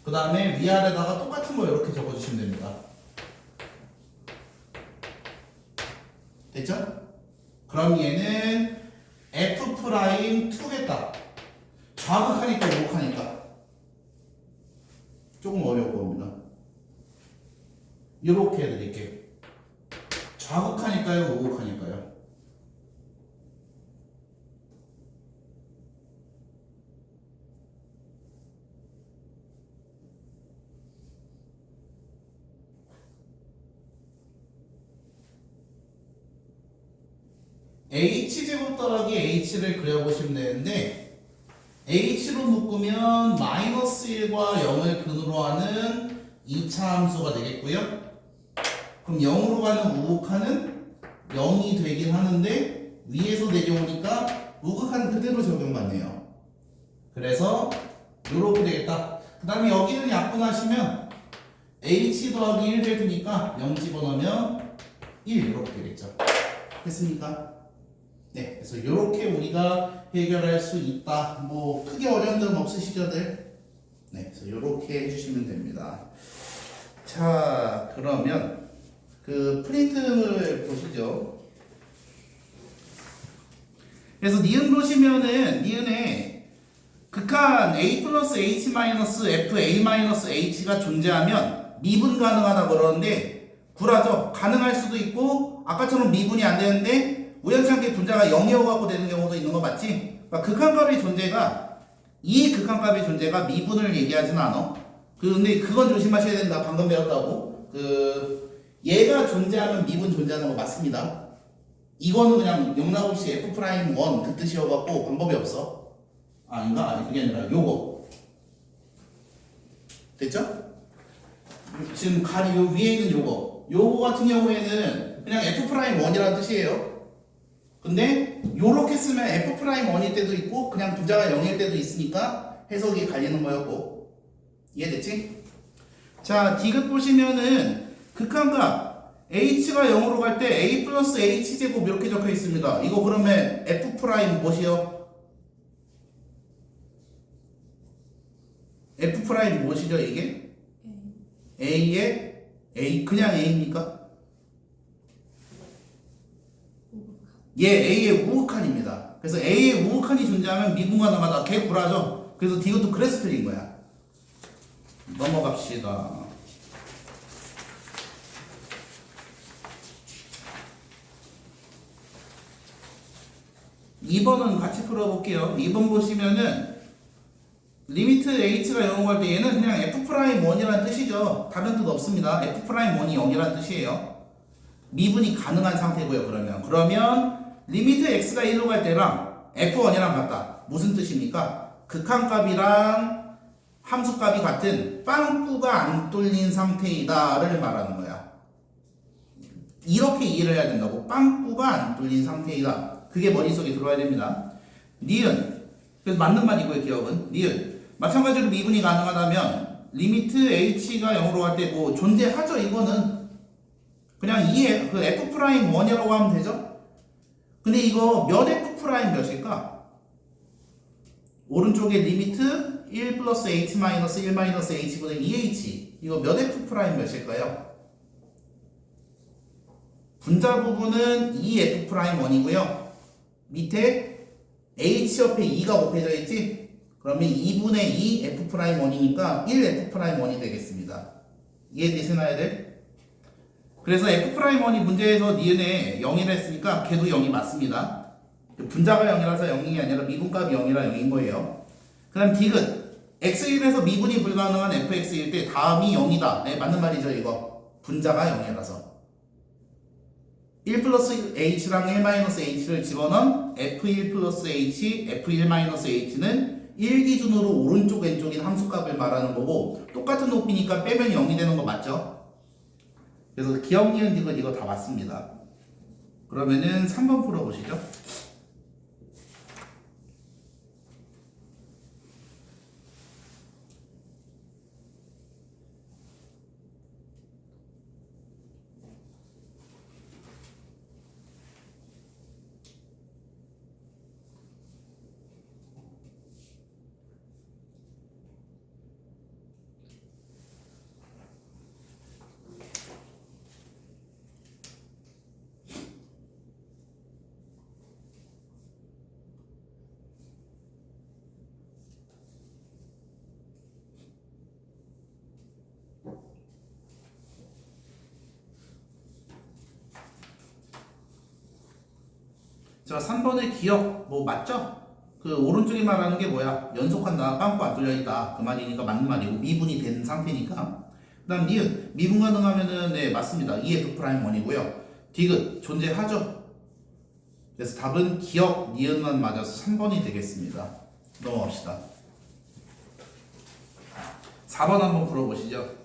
Speaker 1: 그 다음에 위아래다가 똑같은 거 이렇게 적어주시면 됩니다. 됐죠? 그럼 얘는 F'2겠다. 좌극하니까 우극하니까 조금 어려울 겁니다. 이렇게 해드릴게요. 좌극하니까요, 우극하니까요. H제곱 더하기 H를 그려보시면 되는데 H로 묶으면 마이너스 1과 0을 근으로 하는 2차 함수가 되겠고요. 그럼 0으로 가는 우극한은 0이 되긴 하는데 위에서 내려오니까 우극한 그대로 적용받네요. 그래서 이렇게 되겠다. 그 다음에 여기는 약분하시면 H 더하기 1 될 테니까 0 집어넣으면 1 이렇게 되겠죠. 됐습니까? 네, 그래서 이렇게 우리가 해결할 수 있다. 뭐 크게 어려운 점 없으시죠들? 네, 그래서 이렇게 해주시면 됩니다. 자, 그러면 그 프린트를 보시죠. 그래서 니은 보시면은 니은에 극한 A 플러스 H 마이너스 F A 마이너스 H가 존재하면 미분 가능하다 그러는데 굴하죠. 가능할 수도 있고 아까처럼 미분이 안 되는데 우연찮게 분자가 0이어갖고 되는 경우도 있는 거 맞지? 그러니까 극한값의 존재가 이 극한값의 존재가 미분을 얘기하진 않아. 근데 그건 조심하셔야 된다. 방금 배웠다고. 얘가 존재하면 미분 존재하는 거 맞습니다. 이거는 그냥 영락없이 F'1 그 뜻이어갖고 방법이 없어. 아닌가? 아니 그게 아니라 요거. 됐죠? 지금 가리 요 위에 있는 요거 같은 경우에는 그냥 F'1이라는 뜻이에요. 근데 요렇게 쓰면 F'1일 때도 있고 그냥 분자가 0일 때도 있으니까 해석이 갈리는 거였고. 이해됐지? 자, 디귿 보시면은 극한값 H가 0으로 갈 때 A 플러스 H제곱 이렇게 적혀 있습니다. 이거 그러면 F' 무엇이요? F' 무엇이죠 이게? A의 A 그냥 A입니까? 예, A의 우극한입니다. 그래서 A의 우극한이 존재하면 미분 가능하다. 개 구라죠. 그래서 디귿도 그래서 틀린 거야. 넘어갑시다. 2번은 같이 풀어볼게요. 2번 보시면은 리미트 h가 0으로 갈 때 얘는 그냥 F'1이라는 뜻이죠. 다른 뜻 없습니다. F'1이 0이라는 뜻이에요. 미분이 가능한 상태고요. 그러면 리미트 x가 1로 갈 때랑 F1이랑 같다. 무슨 뜻입니까? 극한값이랑 함수값이 같은 빵꾸가 안 뚫린 상태이다를 말하는 거야. 이렇게 이해를 해야 된다고. 빵꾸가 안 뚫린 상태이다. 그게 머릿속에 들어와야 됩니다. 니은 그래서 맞는 말이고요. 기억은 니은. 마찬가지로 미분이 가능하다면 리미트 h가 0으로 갈 때 뭐 존재하죠. 이거는 그냥 이에 그 f 프라임 1이라고 하면 되죠. 근데 이거 몇 f 프라임 몇일까? 오른쪽에 리미트 1 플러스 h 마이너스 1 마이너스 h분의 2h 이거 몇 f 프라임 몇일까요? 분자 부분은 2f 프라임 1이고요. 밑에 h 옆에 2가 곱해져 있지? 그러면 2분의 2 f 프라임 1이니까 1 f 프라임 1이 되겠습니다. 이해되시나요, 들? 그래서 f 프라임 1이 문제에서 니은에 0이라 했으니까 걔도 0이 맞습니다. 분자가 0이라서 0이 아니라 미분값이 0이라 0인 거예요. 그 다음 디귿 x1에서 미분이 불가능한 fx일 때 다음이 0이다. 네, 맞는 말이죠. 이거 분자가 0이라서 1 플러스 h랑 1 마이너스 h를 집어넣은 f1 플러스 h, f1 마이너스 h는 1 기준으로 오른쪽 왼쪽인 함수값을 말하는 거고 똑같은 높이니까 빼면 0이 되는 거 맞죠? 그래서 기억, 니은, 디귿 이거 다 맞습니다. 그러면은 3번 풀어보시죠. 자, 3번의 기억 뭐 맞죠? 그 오른쪽에 말하는 게 뭐야? 연속한다, 빵꾸 안 뚫려있다 그 말이니까 맞는 말이고 미분이 된 상태니까. 그 다음 니은 미분 가능하면은 네 맞습니다. 2f 프라임 1이고요. 디귿 존재하죠? 그래서 답은 기억, 니은만 맞아서 3번이 되겠습니다. 넘어갑시다. 4번 한번 풀어보시죠.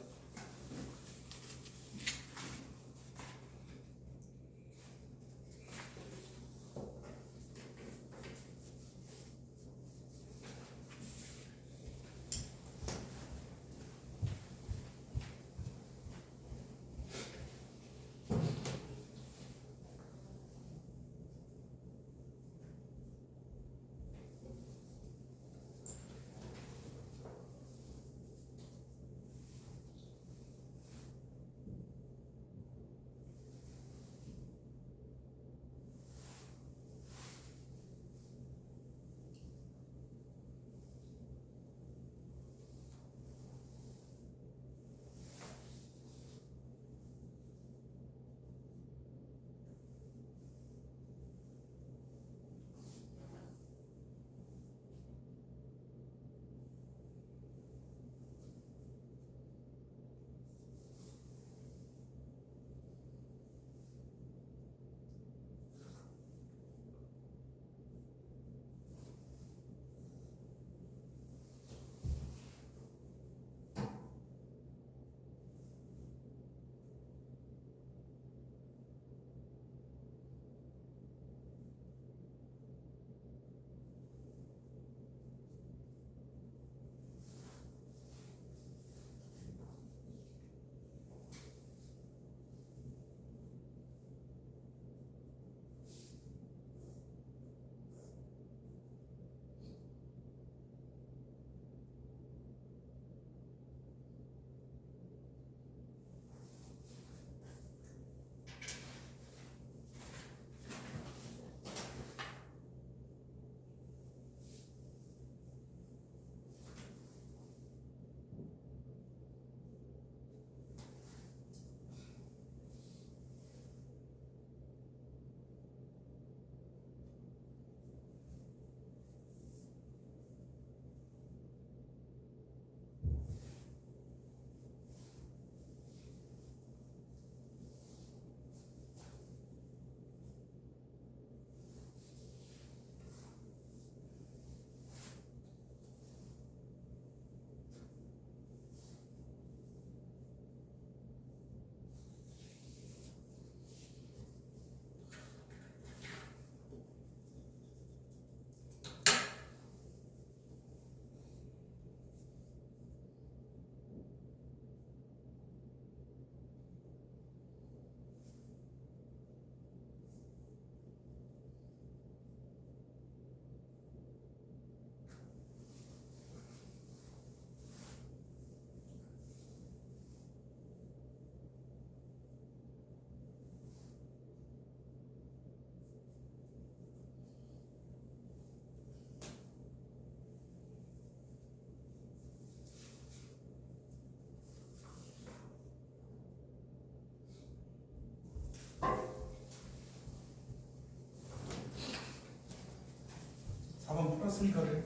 Speaker 1: 풀었습니까? 네.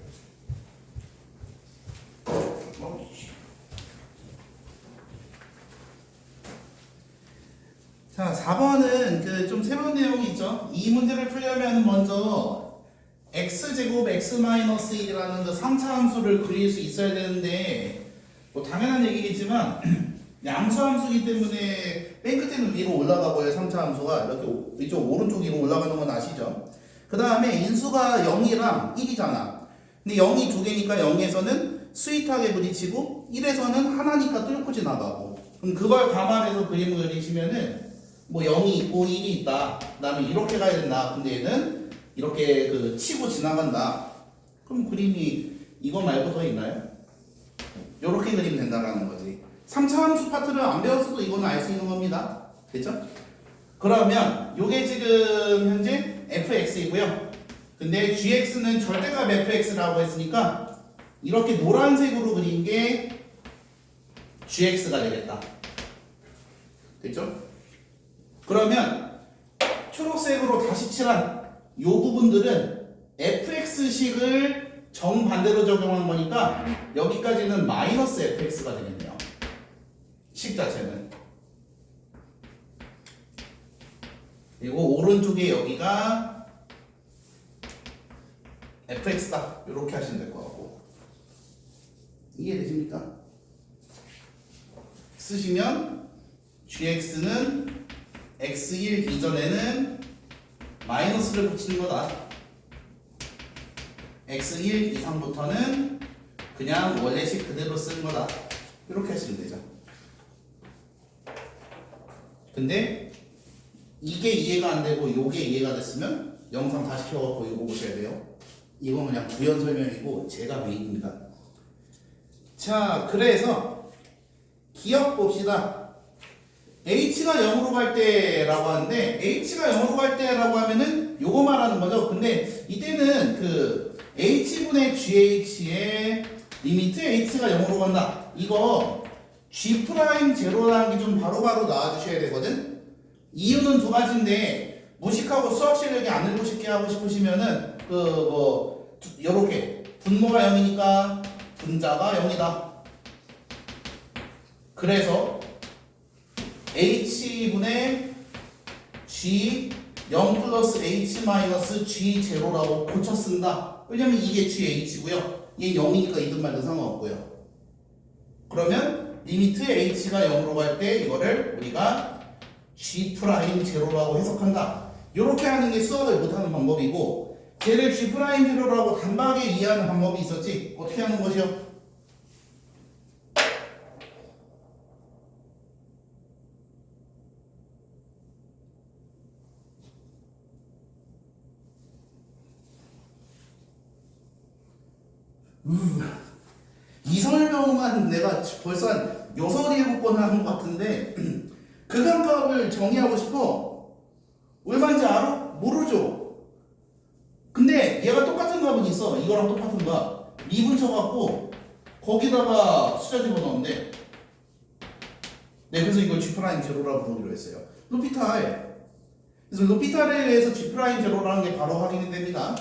Speaker 1: 자, 4번은 그 좀 새로운 내용이 있죠. 이 문제를 풀려면 먼저 x제곱 x-1이라는 그 3차 함수를 그릴 수 있어야 되는데 뭐 당연한 얘기겠지만 양수함수이기 때문에 맨 끝에는 위로 올라가고요. 3차 함수가 이렇게 이쪽 오른쪽 위로 올라가는 건 아시죠? 그 다음에 인수가 0이랑 1이잖아. 근데 0이 두 개니까 0에서는 스윗하게 부딪히고 1에서는 하나니까 뚫고 지나가고. 그럼 그걸 감안해서 그림을 그리시면은 뭐 0이 있고 1이 있다. 그 다음에 이렇게 가야 된다. 근데 얘는 이렇게 그 치고 지나간다. 그럼 그림이 이거 말고 더 있나요? 이렇게 그리면 된다라는 거지. 3차 함수 파트를 안 배웠어도 이거는 알 수 있는 겁니다. 됐죠? 그러면 요게 지금 현재 fx이고요. 근데 gx는 절대값 fx라고 했으니까 이렇게 노란색으로 그린 게 gx가 되겠다. 됐죠? 그러면 초록색으로 다시 칠한 요 부분들은 fx식을 정반대로 적용한 거니까 여기까지는 마이너스 fx가 되겠네요. 식 자체는. 그리고 오른쪽에 여기가 fx다. 이렇게 하시면 될 것 같고. 이해되십니까? 쓰시면 gx는 x1 이전에는 마이너스를 붙이는 거다. x1 이상부터는 그냥 원래식 그대로 쓰는 거다. 이렇게 하시면 되죠. 근데 이게 이해가 안 되고 요게 이해가 됐으면 영상 다시 켜갖고 이거 보셔야 돼요. 이건 그냥 부연 설명이고 제가 메인입니다. 자, 그래서 기억 봅시다. h가 0으로 갈 때라고 하는데 h가 0으로 갈 때라고 하면은 요거 말하는 거죠. 근데 이때는 그 h분의gh의 리미트 h가 0으로 간다. 이거 g'0라는 게 좀 바로바로 나와주셔야 되거든. 이유는 두 가지인데 무식하고 수학 실력이 안 늘고 싶게 하고 싶으시면은 그 뭐 요렇게 분모가 0이니까 분자가 0이다. 그래서 h분의 g 0 플러스 h 마이너스 g 제로라고 고쳐 쓴다. 왜냐면 이게gh고요. 얘 0이니까 이든 말든 상관없고요. 그러면 리미트 h가 0으로 갈 때 이거를 우리가 g 프라임 제로라고 해석한다. 이렇게 하는 게 수학을 못하는 방법이고, 쟤를 g 프라임 제로라고 단박에 이해하는 방법이 있었지. 어떻게 하는 것이요? 이 설명만 내가 벌써 한 6, 7번 하는 것 같은데 극한값을 정의하고 싶어. 얼마인지 알아? 모르죠. 근데 얘가 똑같은 값은 있어. 이거랑 똑같은 값. 미분 쳐갖고 거기다가 숫자 집어넣는데, 네, 그래서 이걸 G' 제로라고 부르기로 했어요. 루피탈. 그래서 루피탈에 의해서 G' 제로라는 게 바로 확인이 됩니다.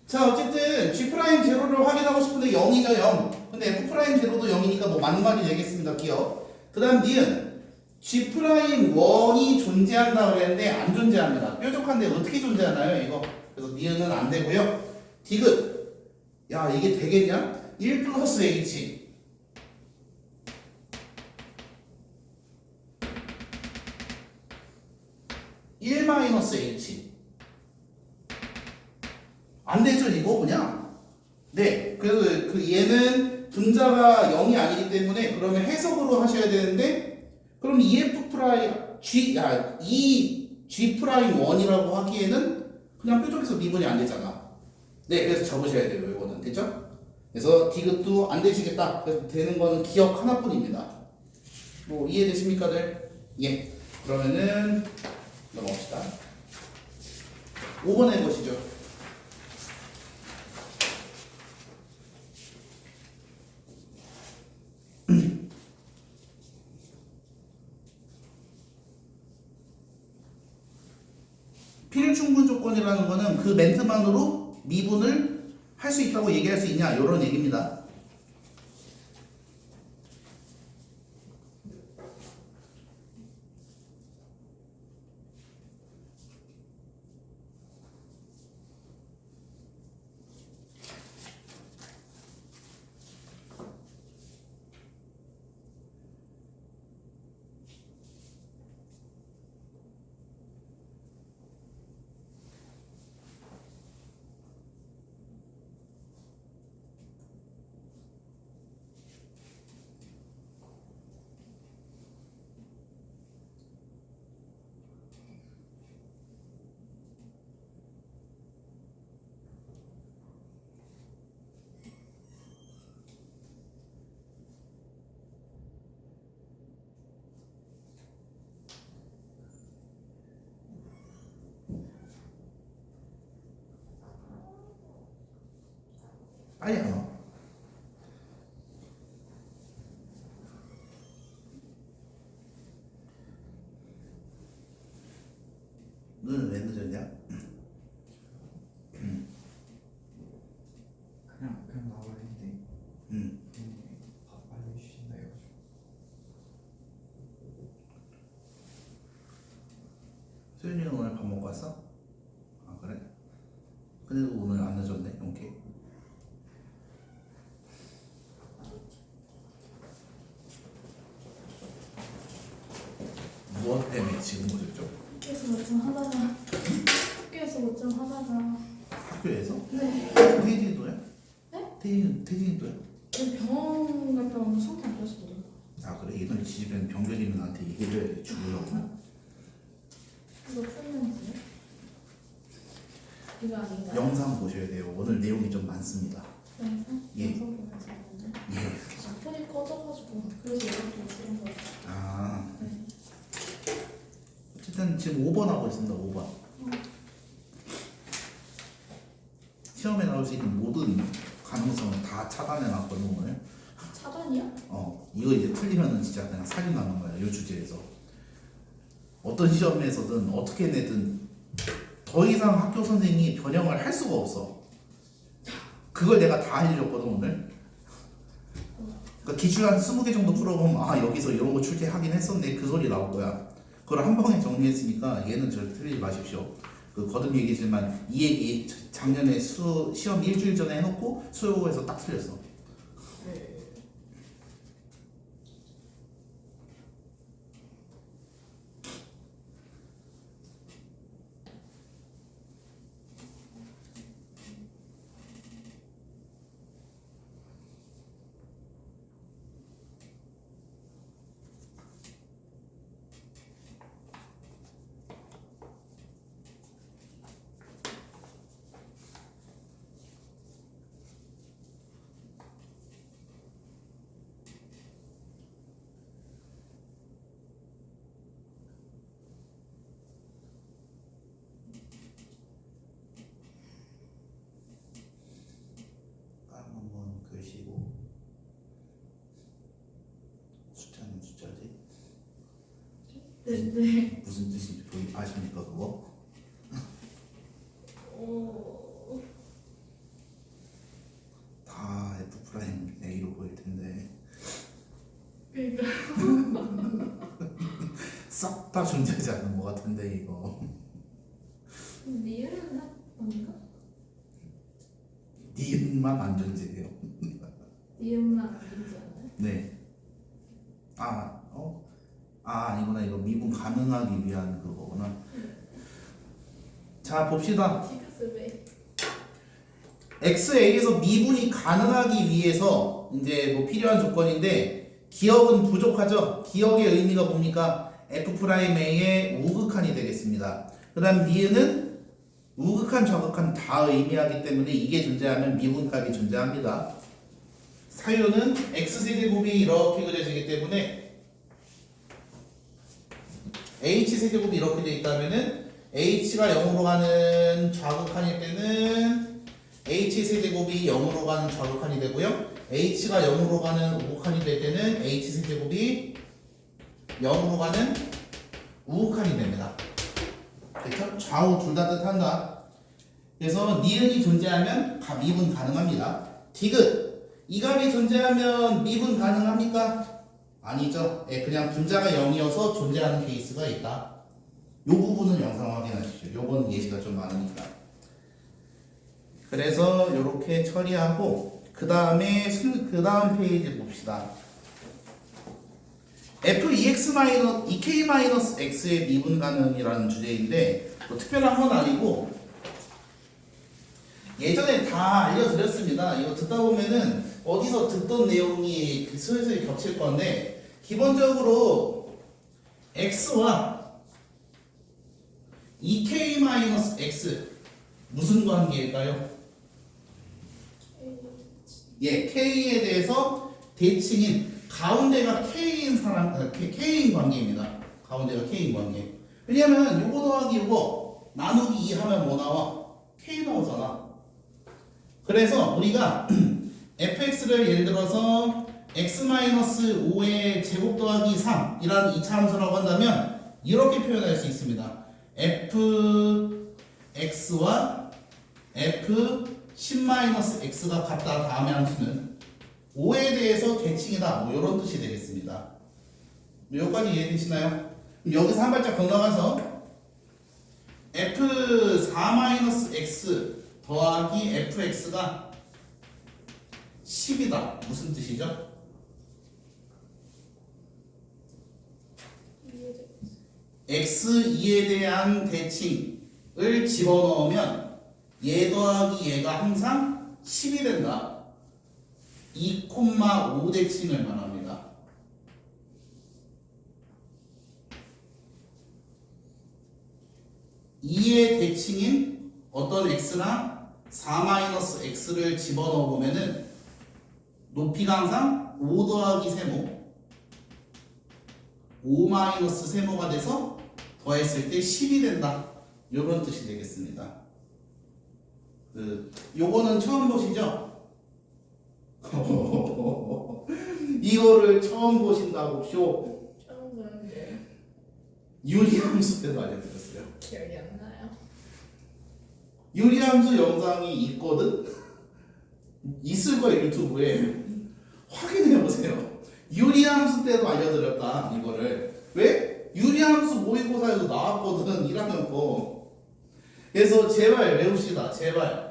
Speaker 1: 자, 어쨌든 G' 제로를 확인하고 싶은데 0이죠, 0. 근데 F' 제로도 0이니까 뭐 맞는 말이 되겠습니다, 기억. 그 다음 니은 G' 1이 존재한다 그랬는데 안 존재합니다. 뾰족한데 어떻게 존재하나요, 이거? 그래서 니은은 안 되고요. 디귿. 야, 이게 되겠냐? 1 플러스 H. (1 마이너스 H) 안 되죠, 이거 그냥. 네, 그래서 그 얘는 분자가 0이 아니기 때문에 그러면 해석으로 하셔야 되는데, 그럼 EF 프라임 이 G 프라임 1이라고 하기에는 그냥 뾰족해서 미분이 안 되잖아. 네, 그래서 적으셔야 돼요, 이거는. 됐죠? 그래서 디귿도 안 되시겠다. 그래서 되는 거는 기억 하나뿐입니다. 뭐 이해되십니까들? 예. 그러면은 넘어갑시다. 5번 해보시죠. 필충분 조건이라는 거는 그 멘트만으로 미분을 할 수 있다고 얘기할 수 있냐 이런 얘기입니다. 빨리 안 와. 너는 왜 늦었냐?
Speaker 3: 그냥 나와버리는데 밥 알려주신다 해가지고.
Speaker 1: 소윤이는 오늘 밥 먹고 왔어? 아 그래? 근데 오늘 안 늦었네 용케. 무엇 때문에 지금 오셨죠?
Speaker 2: 학교에서 뭐 좀 하다가 학교에서 뭐 좀 하다가
Speaker 1: 학교에서?
Speaker 2: 네.
Speaker 1: 태진이도야?
Speaker 2: 네?
Speaker 1: 태진이도야?
Speaker 2: 병원 갔다 오면 상태 안 좋아서 못 온다.
Speaker 1: 아 그래? 얘는 집엔 병변 있는 나한테 얘기를 주려고.
Speaker 2: 이거 풀면 돼요? 이거 아닌가요?
Speaker 1: 영상 보셔야 돼요. 오늘 내용이 좀 많습니다.
Speaker 2: 영상?
Speaker 1: 예.
Speaker 2: 영상 보면서 하는데
Speaker 1: 예.
Speaker 2: 폰이 꺼져가지고 그래서 이렇게 쓰는 거예요.
Speaker 1: 아
Speaker 2: 네.
Speaker 1: 어쨌든 지금 5번 하고 있습니다. 5번. 시험에 나올 수 있는 모든 가능성을 다 차단해 놨거든 오늘.
Speaker 2: 차단이야?
Speaker 1: 이거 이제 틀리면은 진짜 그냥 사기 나는 거야 이 주제에서. 어떤 시험에서든 어떻게 내든 더 이상 학교 선생님이 변형을 할 수가 없어. 그걸 내가 다 알려줬거든 오늘. 그러니까 기출 한 20개 정도 풀어보면 아 여기서 이런 거 출제하긴 했었네 그 소리 나올 거야. 그걸 한 방에 정리했으니까 얘는 절대 틀리지 마십시오. 그 거듭 얘기지만 이 얘기 작년에 시험 일주일 전에 해놓고 수요에서 딱 틀렸어. 한번 글씨고 숫자는 숫자지.
Speaker 2: 네.
Speaker 1: 무슨 뜻인지 아십니까 그거? 다 F 프라임 A로 보일 텐데
Speaker 2: 그러니까
Speaker 1: 싹 다 존재하지 않는 것 같은데 이거.
Speaker 2: 니은 아닌가?
Speaker 1: 니은만 안 존재해요.
Speaker 2: 니은만 아니지 않아요?
Speaker 1: 네. 아니구나. 이거 미분 가능하기 위한 그거구나. 자 봅시다.
Speaker 2: 디귿을
Speaker 1: XA에서 미분이 가능하기 위해서 이제 뭐 필요한 조건인데 기억은 부족하죠. 기억의 의미가 뭡니까? F'A의 우극한이 되겠습니다. 그 다음 니은은 우극한 좌극한 다 의미하기 때문에 이게 존재하면 미분값이 존재합니다. 사유는 X세제곱이 이렇게 그려지기 때문에 H세제곱이 이렇게 되어 있다면은 H가 0으로 가는 좌극한일 때는 H세제곱이 0으로 가는 좌극한이 되고요. H가 0으로 가는 우극한이 될 때는 H세제곱이 0으로 가는 우극한이 됩니다. 그렇죠? 좌우 둘 다 뜻한다. 그래서 니은이 존재하면 미분 가능합니다. 디귿 이 값이 존재하면 미분 가능합니까? 아니죠. 예, 그냥 분자가 0이어서 존재하는 케이스가 있다. 요 부분은 영상 확인하십시오. 요거는 예시가 좀 많으니까. 그래서 요렇게 처리하고 그 다음 페이지 봅시다. EK-X의 미분 가능이라는 주제인데 뭐 특별한 건 아니고 예전에 다 알려드렸습니다. 이거 듣다 보면은 어디서 듣던 내용이 슬슬 겹칠 건데 기본적으로 X와 EK-X 무슨 관계일까요? 예, K에 대해서 대칭인 가운데가 K인 사람, K인 관계입니다. 가운데가 K인 관계. 왜냐면 요거 더하기 요거 나누기 2 하면 뭐 나와? K 나오잖아. 그래서 우리가 fx를 예를 들어서 x-5의 제곱 더하기 3 이라는 이차함수라고 한다면 이렇게 표현할 수 있습니다. fx와 f10-x가 같다 다음의 함수는 5에 대해서 대칭이다 뭐 이런 뜻이 되겠습니다. 여기까지 이해되시나요? 여기서 한 발짝 건너가서 f4-x 더하기 fx가 10이다. 무슨 뜻이죠? x2에 대한 대칭을 집어넣으면 얘 더하기 얘가 항상 10이 된다. 2,5 대칭을 말합니다. (2의) 대칭인 어떤 x나 4-x를 집어넣어 보면은 높이가 항상 5 더하기 세모 5-세모가 돼서 더했을 때 10이 된다. 이런 뜻이 되겠습니다. 요거는 처음 보시죠? 이거를 처음 보신다고 쇼.
Speaker 2: 처음 보는데
Speaker 1: 유리함수 때도 알려드렸어요.
Speaker 2: 기억이 안 나요.
Speaker 1: 유리함수 영상이 있거든? 있을 거예요 유튜브에. 확인해보세요. 유리함수 때도 알려드렸다 이거를. 왜? 유리함수 모의고사에도 나왔거든 1학년 거. 그래서 제발 외웁시다 제발.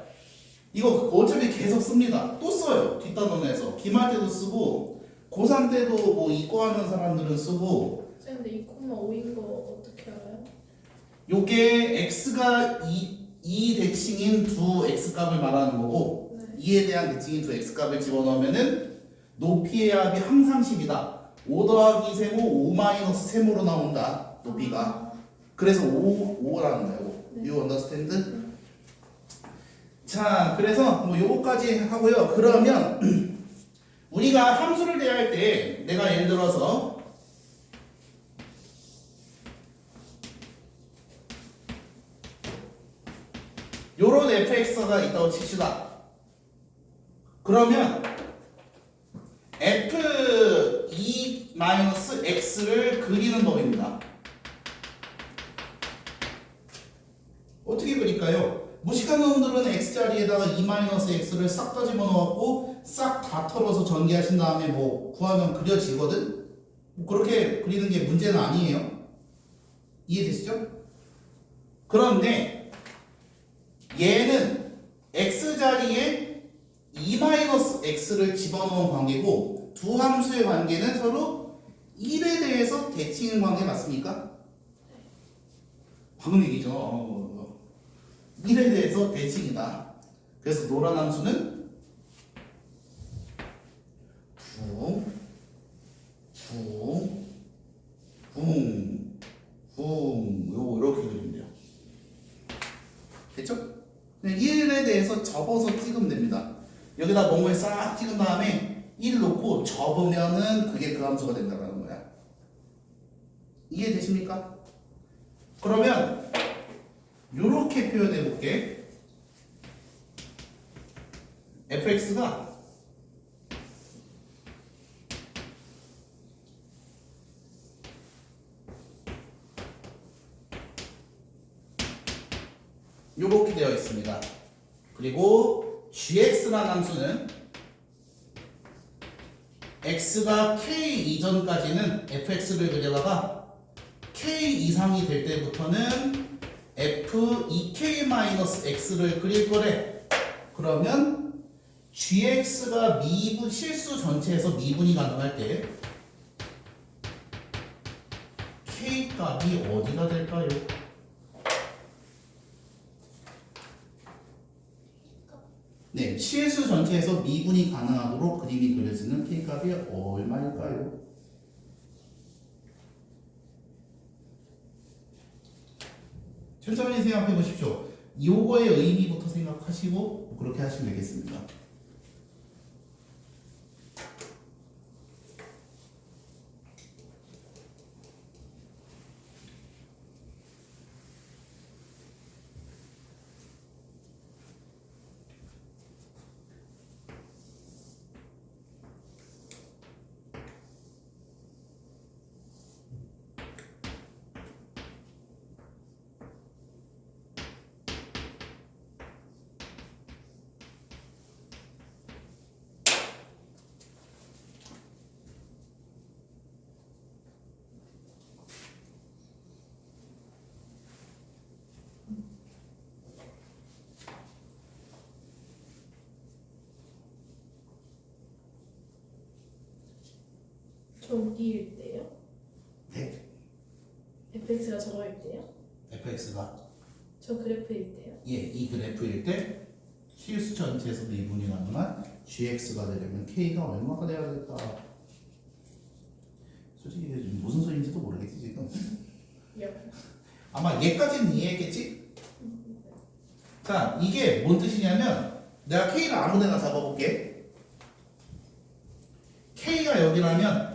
Speaker 1: 이거 어차피 계속 씁니다. 또 써요 뒷단원에서. 기말 때도 쓰고 고3 때도 뭐 이과하는 사람들은 쓰고.
Speaker 2: 근데 2,5인 거 어떻게 알아요?
Speaker 1: 요게 x가 2 대칭인 두 x값을 말하는 거고
Speaker 2: 네.
Speaker 1: 2에 대한 대칭인 두 x값을 집어넣으면은 높이의 합이 항상 10이다. 5 더하기 세모 5-세모로 나온다. 높이가. 그래서 5라는 거예요.
Speaker 2: 네.
Speaker 1: You understand? 자, 그래서 뭐 요거까지 하고요. 그러면 우리가 함수를 대할 때 내가 예를 들어서 요런 fx가 있다고 칩시다. 그러면 f2-x를 그리는 법입니다. 어떻게 그릴까요? 무식한 놈들은 x자리에다가 2-x를 싹 다 집어넣었고 싹 다 털어서 전개하신 다음에 뭐 구하면 그려지거든? 뭐 그렇게 그리는 게 문제는 아니에요. 이해되시죠? 그런데 얘는 x자리에 2-x를 집어넣은 관계고 두 함수의 관계는 서로 1에 대해서 대칭 관계 맞습니까? 방금 얘기죠. 1에 대해서 대칭이다. 그래서 노란 함수는 요거 이렇게 그리면 돼요. 됐죠? 1에 대해서 접어서 찍으면 됩니다. 여기다 몽을 싹 찍은 다음에 1 놓고 접으면은 그게 그 함수가 된다는 거야. 이해되십니까? 그러면 요렇게 표현해 볼게. fx가 요렇게 되어 있습니다. 그리고 gx라는 함수는 x가 k 이전까지는 fx를 그려다가 k 이상이 될 때부터는 f2k-x를 그릴 거래. 그러면 gx가 미분 실수 전체에서 미분이 가능할 때 k 값이 어디가 될까요? 네, 실수 전체에서 미분이 가능하도록 그림이 그려지는 k 값이 얼마일까요? 천천히 생각해 보십시오. 요거의 의미부터 생각하시고 그렇게 하시면 되겠습니다.
Speaker 2: 저기일 때요?
Speaker 1: 네,
Speaker 2: fx가 저거일 때요?
Speaker 1: fx가
Speaker 2: 저 그래프일 때요?
Speaker 1: 예, 이 그래프일 때 실수 전체에서 미분이 가능한 gx가 되려면 k가 얼마가 돼야 될까? 솔직히 이게 지금 무슨 소리인지도 모르겠지 지금.
Speaker 2: 예.
Speaker 1: 아마 얘까지는 이해했겠지? 자, 이게 뭔 뜻이냐면 내가 k를 아무데나 잡아볼게. k가 여기라면